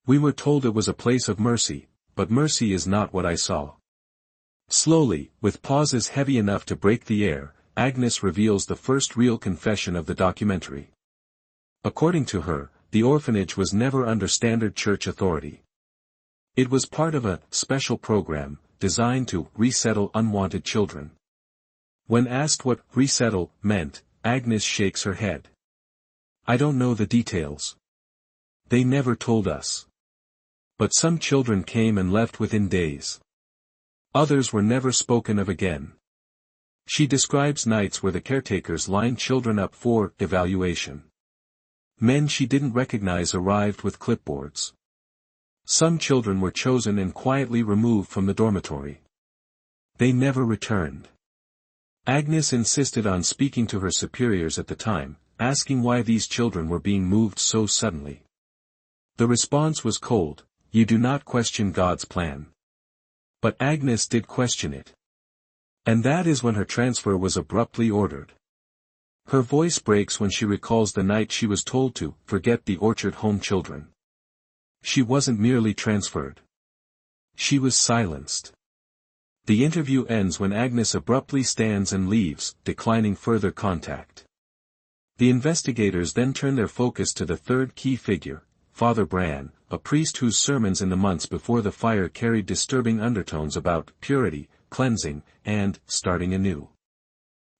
"We were told it was a place of mercy, but mercy is not what I saw." Slowly, with pauses heavy enough to break the air, Agnes reveals the first real confession of the documentary. According to her, the orphanage was never under standard church authority. It was part of a special program, designed to resettle unwanted children. When asked what resettle meant, Agnes shakes her head. "I don't know the details. They never told us. But some children came and left within days. Others were never spoken of again." She describes nights where the caretakers lined children up for evaluation. Men she didn't recognize arrived with clipboards. Some children were chosen and quietly removed from the dormitory. They never returned. Agnes insisted on speaking to her superiors at the time, asking why these children were being moved so suddenly. The response was cold: "You do not question God's plan." But Agnes did question it. And that is when her transfer was abruptly ordered. Her voice breaks when she recalls the night she was told to forget the orchard home children. She wasn't merely transferred. She was silenced. The interview ends when Agnes abruptly stands and leaves, declining further contact. The investigators then turn their focus to the third key figure, Father Bran, a priest whose sermons in the months before the fire carried disturbing undertones about purity, cleansing, and starting anew.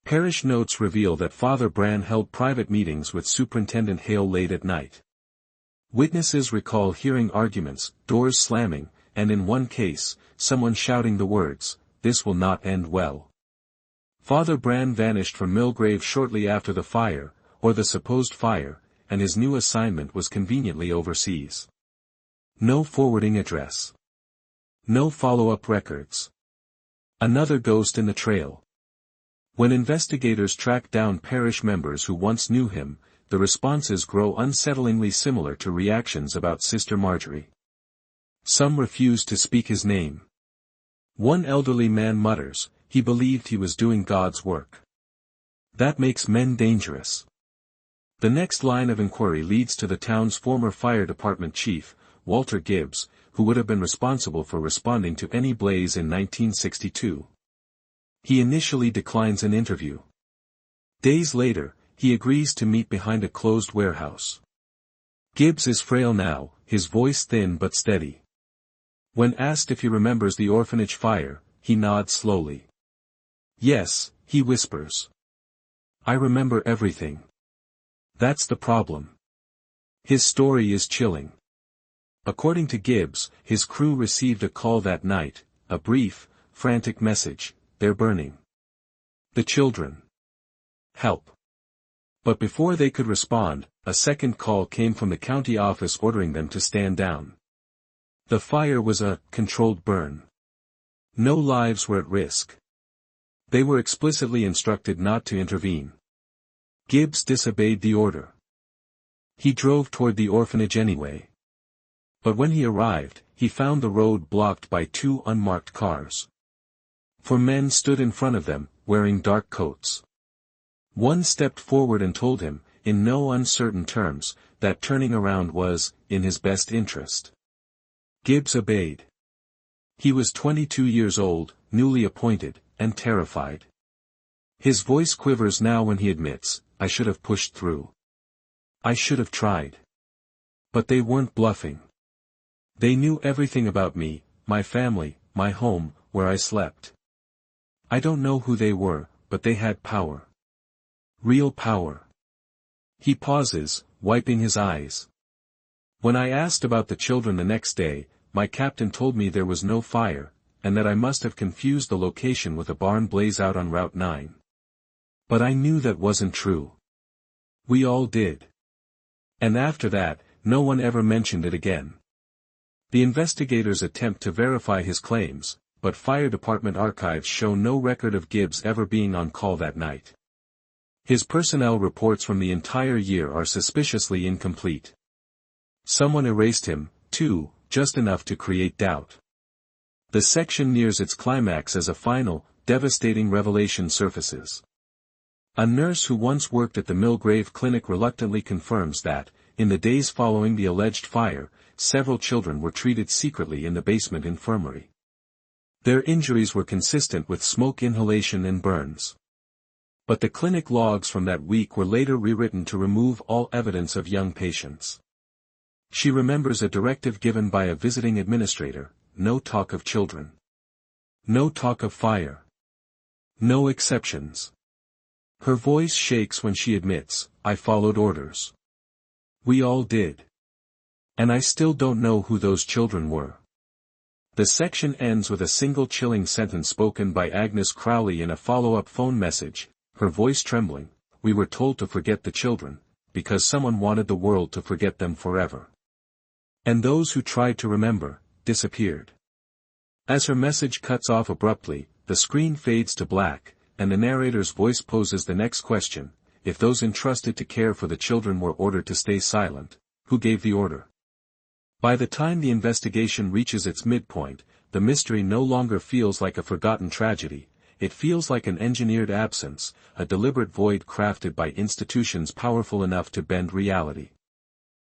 Parish notes reveal that Father Bran held private meetings with Superintendent Hale late at night. Witnesses recall hearing arguments, doors slamming, and in one case, someone shouting the words, "This will not end well." Father Bran vanished from Millgrave shortly after the fire, or the supposed fire, and his new assignment was conveniently overseas. No forwarding address. No follow-up records. Another ghost in the trail. When investigators track down parish members who once knew him, the responses grow unsettlingly similar to reactions about Sister Marjorie. Some refuse to speak his name. One elderly man mutters, he believed he was doing God's work. That makes men dangerous. The next line of inquiry leads to the town's former fire department chief, Walter Gibbs, who would have been responsible for responding to any blaze in 1962. He initially declines an interview. Days later, he agrees to meet behind a closed warehouse. Gibbs is frail now, his voice thin but steady. When asked if he remembers the orphanage fire, he nods slowly. "Yes," he whispers. "I remember everything. That's the problem." His story is chilling. According to Gibbs, his crew received a call that night, a brief, frantic message: "They're burning. The children. Help." But before they could respond, a second call came from the county office ordering them to stand down. The fire was a controlled burn. No lives were at risk. They were explicitly instructed not to intervene. Gibbs disobeyed the order. He drove toward the orphanage anyway. But when he arrived, he found the road blocked by two unmarked cars. Four men stood in front of them, wearing dark coats. One stepped forward and told him, in no uncertain terms, that turning around was, in his best interest. Gibbs obeyed. He was 22 years old, newly appointed, and terrified. His voice quivers now when he admits, "I should have pushed through. I should have tried. But they weren't bluffing. They knew everything about me, my family, my home, where I slept. I don't know who they were, but they had power. Real power." He pauses, wiping his eyes. "When I asked about the children the next day, my captain told me there was no fire, and that I must have confused the location with a barn blaze out on Route 9. But I knew that wasn't true. We all did. And after that, no one ever mentioned it again." The investigators attempt to verify his claims, but fire department archives show no record of Gibbs ever being on call that night. His personnel reports from the entire year are suspiciously incomplete. Someone erased him, too, just enough to create doubt. The section nears its climax as a final, devastating revelation surfaces. A nurse who once worked at the Millgrave Clinic reluctantly confirms that, in the days following the alleged fire, several children were treated secretly in the basement infirmary. Their injuries were consistent with smoke inhalation and burns. But the clinic logs from that week were later rewritten to remove all evidence of young patients. She remembers a directive given by a visiting administrator: no talk of children. No talk of fire. No exceptions. Her voice shakes when she admits, "I followed orders. We all did. And I still don't know who those children were." The section ends with a single chilling sentence spoken by Agnes Crowley in a follow-up phone message, her voice trembling: "We were told to forget the children, because someone wanted the world to forget them forever. And those who tried to remember, disappeared." As her message cuts off abruptly, the screen fades to black, and the narrator's voice poses the next question: if those entrusted to care for the children were ordered to stay silent, who gave the order? By the time the investigation reaches its midpoint, the mystery no longer feels like a forgotten tragedy, it feels like an engineered absence, a deliberate void crafted by institutions powerful enough to bend reality.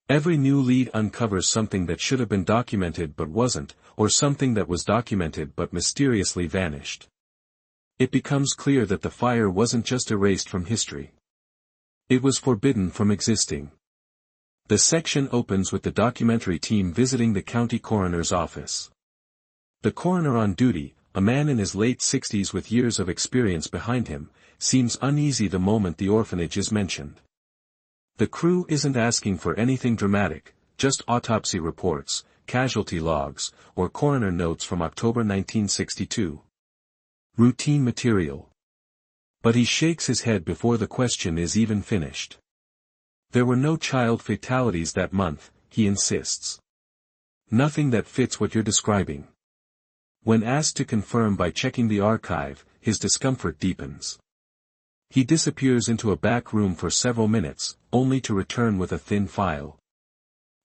Every new lead uncovers something that should have been documented but wasn't, or something that was documented but mysteriously vanished. It becomes clear that the fire wasn't just erased from history. It was forbidden from existing. The section opens with the documentary team visiting the county coroner's office. The coroner on duty, a man in his late 60s with years of experience behind him, seems uneasy the moment the orphanage is mentioned. The crew isn't asking for anything dramatic, just autopsy reports, casualty logs, or coroner notes from October 1962. Routine material. But he shakes his head before the question is even finished. There were no child fatalities that month, he insists. Nothing that fits what you're describing. When asked to confirm by checking the archive, his discomfort deepens. He disappears into a back room for several minutes, only to return with a thin file.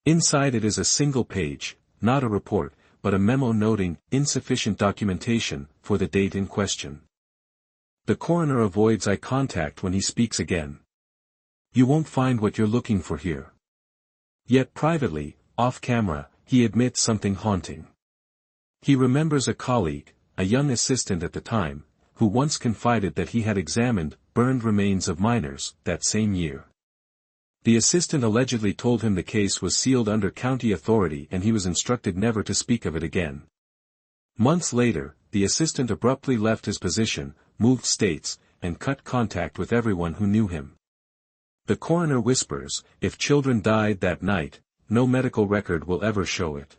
Inside it is a single page, not a report, but a memo noting insufficient documentation for the date in question. The coroner avoids eye contact when he speaks again. "You won't find what you're looking for here." Yet privately, off-camera, he admits something haunting. He remembers a colleague, a young assistant at the time, who once confided that he had examined burned remains of minors that same year. The assistant allegedly told him the case was sealed under county authority and he was instructed never to speak of it again. Months later, the assistant abruptly left his position, moved states, and cut contact with everyone who knew him. The coroner whispers, if children died that night, no medical record will ever show it.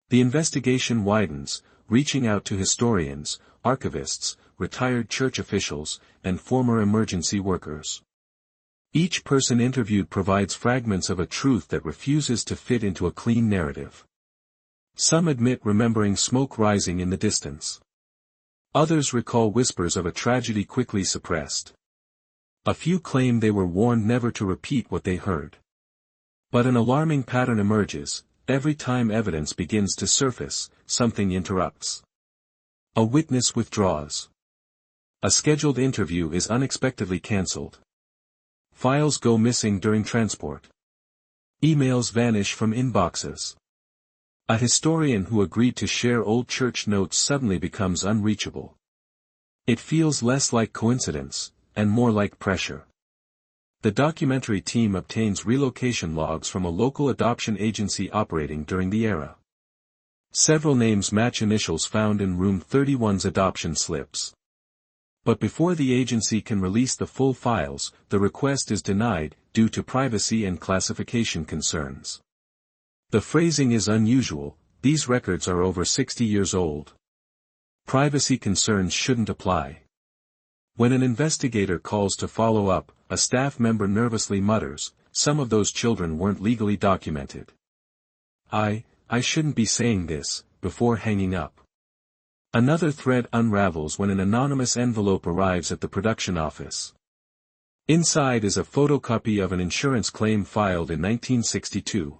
The investigation widens, reaching out to historians, archivists, retired church officials, and former emergency workers. Each person interviewed provides fragments of a truth that refuses to fit into a clean narrative. Some admit remembering smoke rising in the distance. Others recall whispers of a tragedy quickly suppressed. A few claim they were warned never to repeat what they heard. But an alarming pattern emerges: every time evidence begins to surface, something interrupts. A witness withdraws. A scheduled interview is unexpectedly cancelled. Files go missing during transport. Emails vanish from inboxes. A historian who agreed to share old church notes suddenly becomes unreachable. It feels less like coincidence, and more like pressure. The documentary team obtains relocation logs from a local adoption agency operating during the era. Several names match initials found in Room 31's adoption slips. But before the agency can release the full files, the request is denied, due to privacy and classification concerns. The phrasing is unusual: these records are over 60 years old. Privacy concerns shouldn't apply. When an investigator calls to follow up, a staff member nervously mutters, some of those children weren't legally documented. I I shouldn't be saying this, before hanging up. Another thread unravels when an anonymous envelope arrives at the production office. Inside is a photocopy of an insurance claim filed in 1962.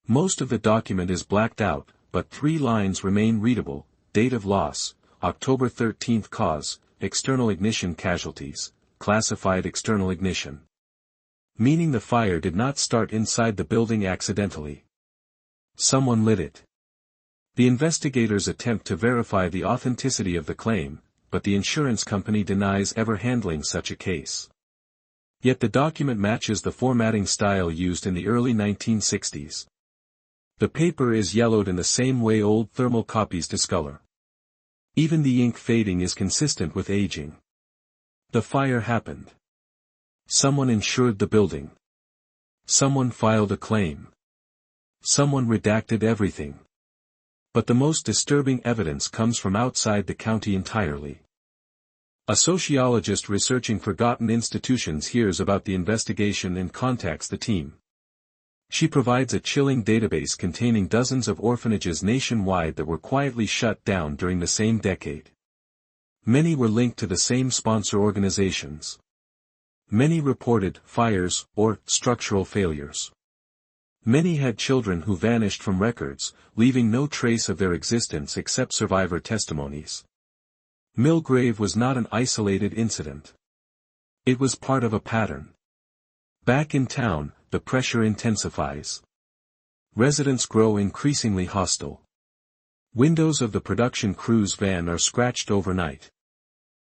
Most of the document is blacked out, but 3 lines remain readable: date of loss, October 13, cause, external ignition casualties, classified external ignition. Meaning the fire did not start inside the building accidentally. Someone lit it. The investigators attempt to verify the authenticity of the claim, but the insurance company denies ever handling such a case. Yet the document matches the formatting style used in the early 1960s. The paper is yellowed in the same way old thermal copies discolor. Even the ink fading is consistent with aging. The fire happened. Someone insured the building. Someone filed a claim. Someone redacted everything. But the most disturbing evidence comes from outside the county entirely. A sociologist researching forgotten institutions hears about the investigation and contacts the team. She provides a chilling database containing dozens of orphanages nationwide that were quietly shut down during the same decade. Many were linked to the same sponsor organizations. Many reported fires or structural failures. Many had children who vanished from records, leaving no trace of their existence except survivor testimonies. Millgrave was not an isolated incident. It was part of a pattern. Back in town, the pressure intensifies. Residents grow increasingly hostile. Windows of the production crew's van are scratched overnight.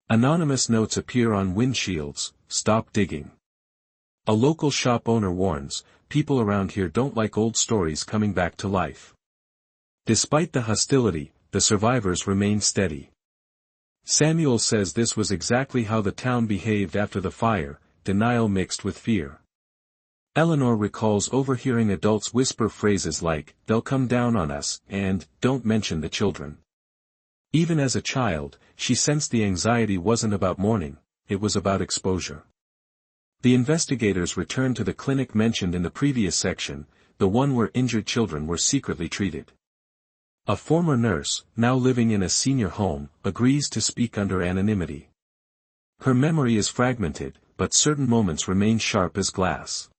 Anonymous notes appear on windshields: "Stop digging." A local shop owner warns, "People around here don't like old stories coming back to life." Despite the hostility, the survivors remain steady. Samuel says this was exactly how the town behaved after the fire, denial mixed with fear. Eleanor recalls overhearing adults whisper phrases like, "They'll come down on us," and "Don't mention the children." Even as a child, she sensed the anxiety wasn't about mourning, it was about exposure. The investigators returned to the clinic mentioned in the previous section, the one where injured children were secretly treated. A former nurse, now living in a senior home, agrees to speak under anonymity. Her memory is fragmented, but certain moments remain sharp as glass.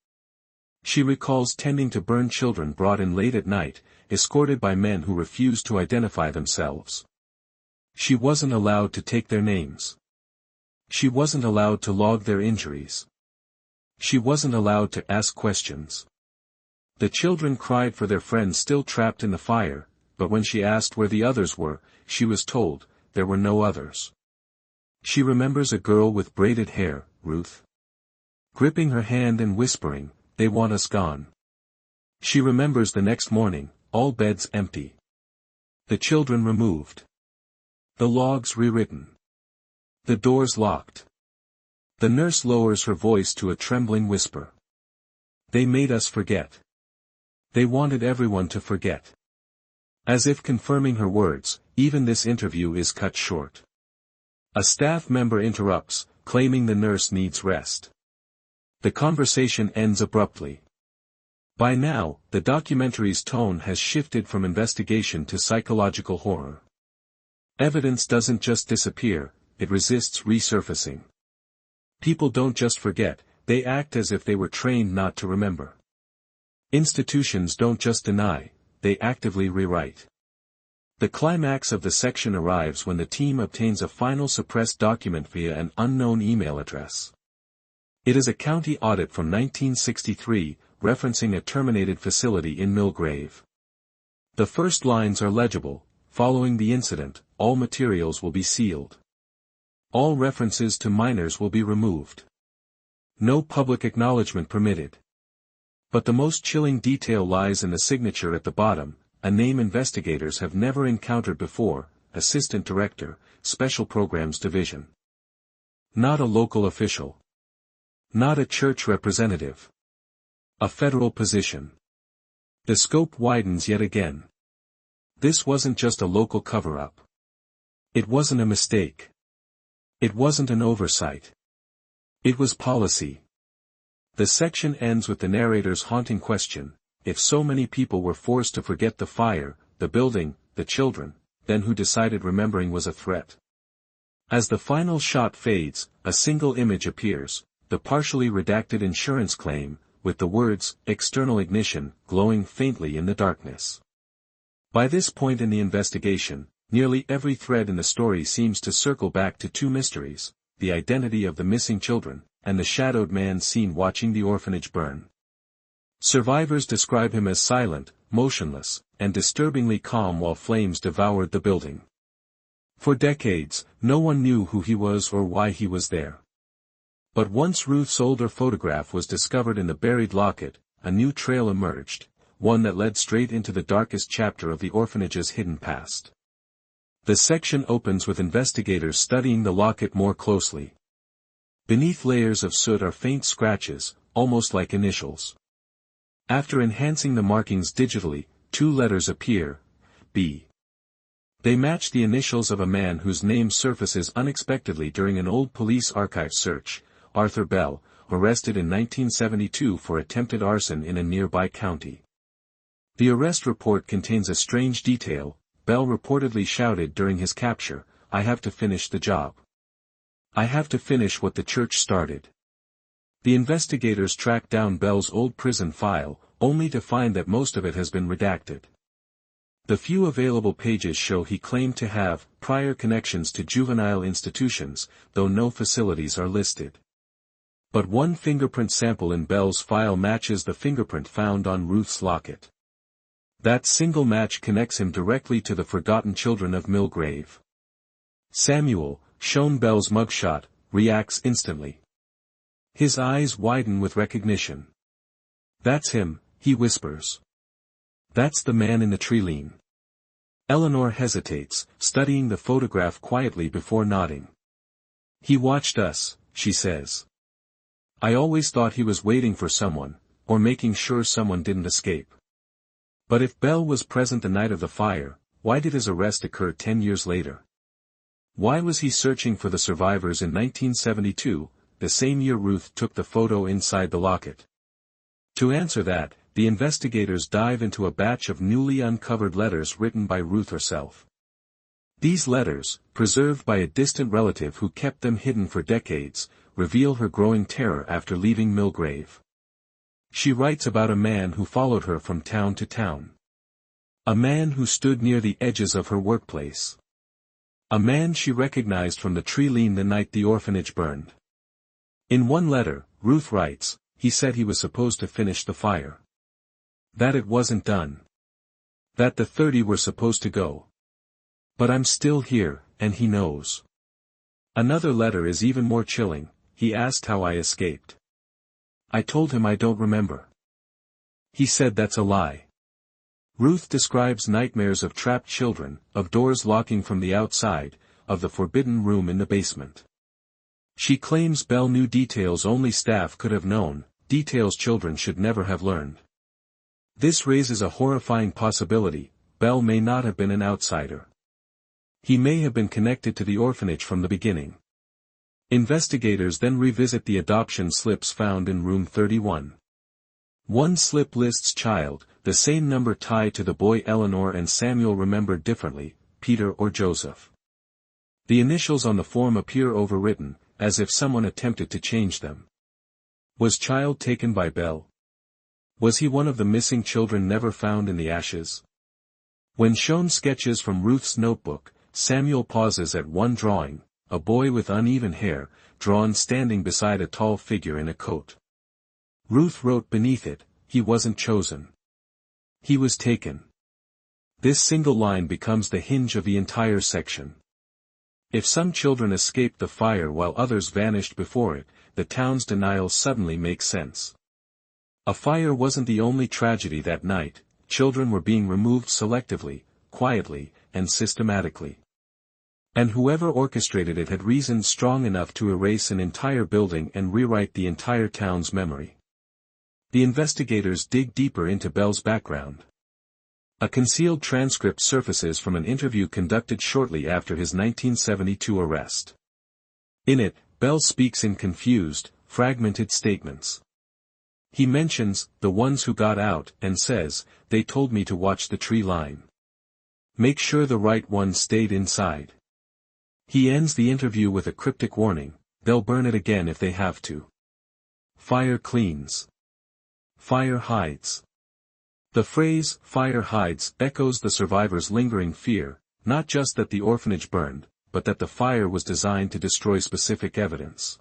She recalls tending to burn children brought in late at night, escorted by men who refused to identify themselves. She wasn't allowed to take their names. She wasn't allowed to log their injuries. She wasn't allowed to ask questions. The children cried for their friends still trapped in the fire, but when she asked where the others were, she was told, there were no others. She remembers a girl with braided hair, Ruth, gripping her hand and whispering, "They want us gone." She remembers the next morning, all beds empty. The children removed. The logs rewritten. The doors locked. The nurse lowers her voice to a trembling whisper. "They made us forget. They wanted everyone to forget." As if confirming her words, even this interview is cut short. A staff member interrupts, claiming the nurse needs rest. The conversation ends abruptly. By now, the documentary's tone has shifted from investigation to psychological horror. Evidence doesn't just disappear, it resists resurfacing. People don't just forget, they act as if they were trained not to remember. Institutions don't just deny, they actively rewrite. The climax of the section arrives when the team obtains a final suppressed document via an unknown email address. It is a county audit from 1963, referencing a terminated facility in Millgrave. The first lines are legible: "Following the incident, all materials will be sealed. All references to minors will be removed. No public acknowledgement permitted." But the most chilling detail lies in the signature at the bottom, a name investigators have never encountered before: Assistant Director, Special Programs Division. Not a local official. Not a church representative. A federal position. The scope widens yet again. This wasn't just a local cover-up. It wasn't a mistake. It wasn't an oversight. It was policy. The section ends with the narrator's haunting question: if so many people were forced to forget the fire, the building, the children, then who decided remembering was a threat? As the final shot fades, a single image appears, the partially redacted insurance claim, with the words, "external ignition," glowing faintly in the darkness. By this point in the investigation, nearly every thread in the story seems to circle back to two mysteries: the identity of the missing children, and the shadowed man seen watching the orphanage burn. Survivors describe him as silent, motionless, and disturbingly calm while flames devoured the building. For decades, no one knew who he was or why he was there. But once Ruth's older photograph was discovered in the buried locket, a new trail emerged, one that led straight into the darkest chapter of the orphanage's hidden past. The section opens with investigators studying the locket more closely. Beneath layers of soot are faint scratches, almost like initials. After enhancing the markings digitally, two letters appear, B. They match the initials of a man whose name surfaces unexpectedly during an old police archive search, Arthur Bell, arrested in 1972 for attempted arson in a nearby county. The arrest report contains a strange detail. Bell reportedly shouted during his capture, "I have to finish the job. I have to finish what the church started." The investigators track down Bell's old prison file, only to find that most of it has been redacted. The few available pages show he claimed to have prior connections to juvenile institutions, though no facilities are listed. But one fingerprint sample in Bell's file matches the fingerprint found on Ruth's locket. That single match connects him directly to the forgotten children of Mill Grave. Samuel, shown Bell's mugshot, reacts instantly. His eyes widen with recognition. "That's him," he whispers. "That's the man in the tree-line." Eleanor hesitates, studying the photograph quietly before nodding. "He watched us," she says. "I always thought he was waiting for someone, or making sure someone didn't escape." But if Bell was present the night of the fire, why did his arrest occur 10 years later? Why was he searching for the survivors in 1972, the same year Ruth took the photo inside the locket? To answer that, the investigators dive into a batch of newly uncovered letters written by Ruth herself. These letters, preserved by a distant relative who kept them hidden for decades, reveal her growing terror after leaving Mill Grave. She writes about a man who followed her from town to town. A man who stood near the edges of her workplace. A man she recognized from the tree-line the night the orphanage burned. In one letter, Ruth writes, "He said he was supposed to finish the fire. That it wasn't done. That the 30 were supposed to go. But I'm still here, and he knows." Another letter is even more chilling. "He asked how I escaped. I told him I don't remember. He said that's a lie." Ruth describes nightmares of trapped children, of doors locking from the outside, of the forbidden room in the basement. She claims Bell knew details only staff could have known, details children should never have learned. This raises a horrifying possibility: Bell may not have been an outsider. He may have been connected to the orphanage from the beginning. Investigators then revisit the adoption slips found in room 31. One slip lists child, the same number tied to the boy Eleanor and Samuel remembered differently, Peter or Joseph. The initials on the form appear overwritten, as if someone attempted to change them. Was child taken by Bell? Was he one of the missing children never found in the ashes? When shown sketches from Ruth's notebook, Samuel pauses at one drawing, a boy with uneven hair, drawn standing beside a tall figure in a coat. Ruth wrote beneath it, "He wasn't chosen. He was taken." This single line becomes the hinge of the entire section. If some children escaped the fire while others vanished before it, the town's denial suddenly makes sense. A fire wasn't the only tragedy that night. Children were being removed selectively, quietly, and systematically. And whoever orchestrated it had reason strong enough to erase an entire building and rewrite the entire town's memory. The investigators dig deeper into Bell's background. A concealed transcript surfaces from an interview conducted shortly after his 1972 arrest. In it, Bell speaks in confused, fragmented statements. He mentions the ones who got out and says, "They told me to watch the tree line. Make sure the right ones stayed inside." He ends the interview with a cryptic warning, "They'll burn it again if they have to. Fire cleans. Fire hides." The phrase, "fire hides," echoes the survivors' lingering fear, not just that the orphanage burned, but that the fire was designed to destroy specific evidence.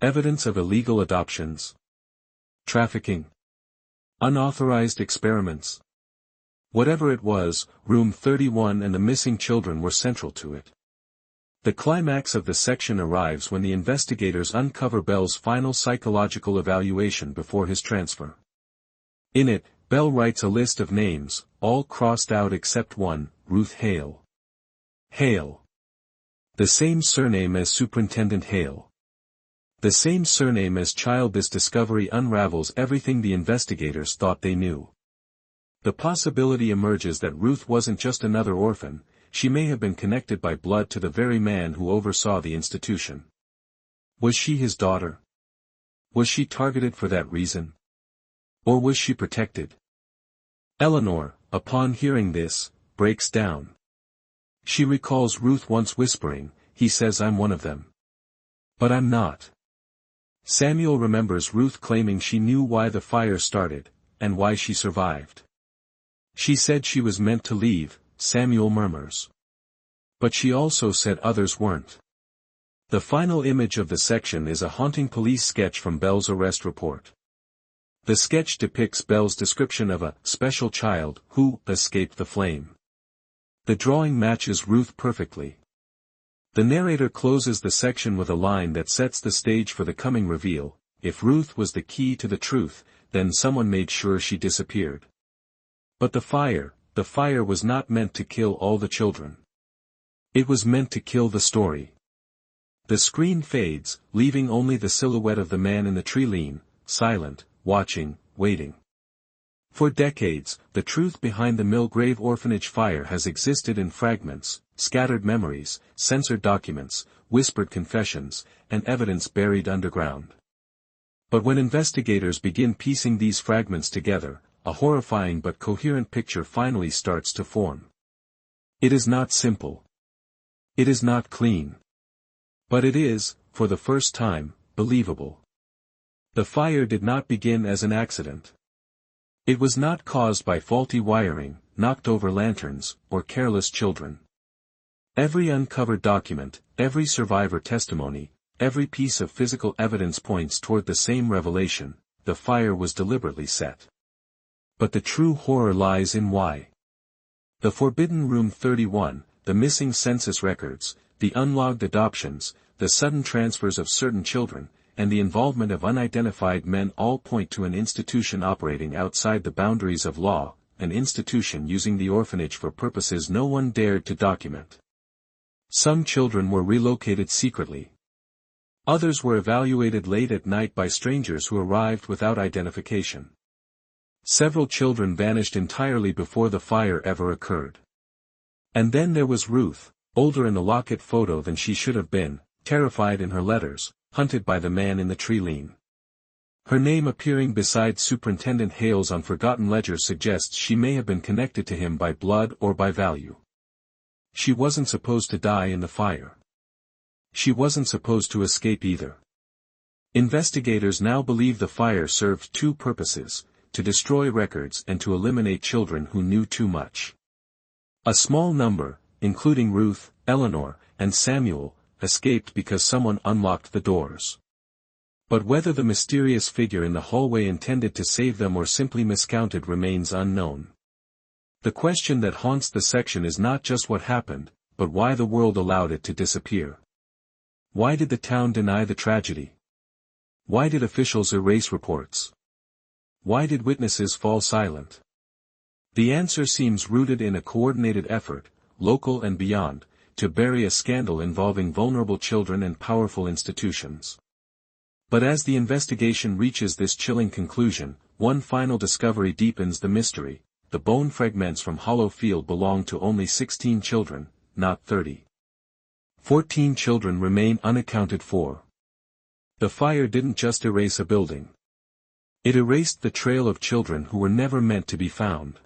Evidence of illegal adoptions, trafficking, unauthorized experiments. Whatever it was, Room 31 and the missing children were central to it. The climax of the section arrives when the investigators uncover Bell's final psychological evaluation before his transfer. In it, Bell writes a list of names, all crossed out except one, Ruth Hale. Hale. The same surname as Superintendent Hale. The same surname as child. This discovery unravels everything the investigators thought they knew. The possibility emerges that Ruth wasn't just another orphan, she may have been connected by blood to the very man who oversaw the institution. Was she his daughter? Was she targeted for that reason? Or was she protected? Eleanor, upon hearing this, breaks down. She recalls Ruth once whispering, "He says I'm one of them. But I'm not." Samuel remembers Ruth claiming she knew why the fire started, and why she survived. "She said she was meant to leave," Samuel murmurs. "But she also said others weren't." The final image of the section is a haunting police sketch from Bell's arrest report. The sketch depicts Bell's description of a special child who escaped the flame. The drawing matches Ruth perfectly. The narrator closes the section with a line that sets the stage for the coming reveal: if Ruth was the key to the truth, then someone made sure she disappeared. But the fire was not meant to kill all the children. It was meant to kill the story. The screen fades, leaving only the silhouette of the man in the tree lean, silent, watching, waiting. For decades, the truth behind the Millgrave Orphanage fire has existed in fragments, scattered memories, censored documents, whispered confessions, and evidence buried underground. But when investigators begin piecing these fragments together, a horrifying but coherent picture finally starts to form. It is not simple. It is not clean. But it is, for the first time, believable. The fire did not begin as an accident. It was not caused by faulty wiring, knocked over lanterns, or careless children. Every uncovered document, every survivor testimony, every piece of physical evidence points toward the same revelation: the fire was deliberately set. But the true horror lies in why. The forbidden Room 31, the missing census records, the unlogged adoptions, the sudden transfers of certain children, and the involvement of unidentified men all point to an institution operating outside the boundaries of law, an institution using the orphanage for purposes no one dared to document. Some children were relocated secretly. Others were evaluated late at night by strangers who arrived without identification. Several children vanished entirely before the fire ever occurred. And then there was Ruth, older in the locket photo than she should have been, terrified in her letters, hunted by the man in the tree lean. Her name appearing beside Superintendent Hale's unforgotten ledger suggests she may have been connected to him by blood or by value. She wasn't supposed to die in the fire. She wasn't supposed to escape either. Investigators now believe the fire served two purposes: to destroy records and to eliminate children who knew too much. A small number, including Ruth, Eleanor, and Samuel, escaped because someone unlocked the doors. But whether the mysterious figure in the hallway intended to save them or simply miscounted remains unknown. The question that haunts the section is not just what happened, but why the world allowed it to disappear. Why did the town deny the tragedy? Why did officials erase reports? Why did witnesses fall silent? The answer seems rooted in a coordinated effort, local and beyond, to bury a scandal involving vulnerable children and powerful institutions. But as the investigation reaches this chilling conclusion, one final discovery deepens the mystery: the bone fragments from Hollow Field belong to only 16 children, not 30. 14 children remain unaccounted for. The fire didn't just erase a building. It erased the trail of children who were never meant to be found.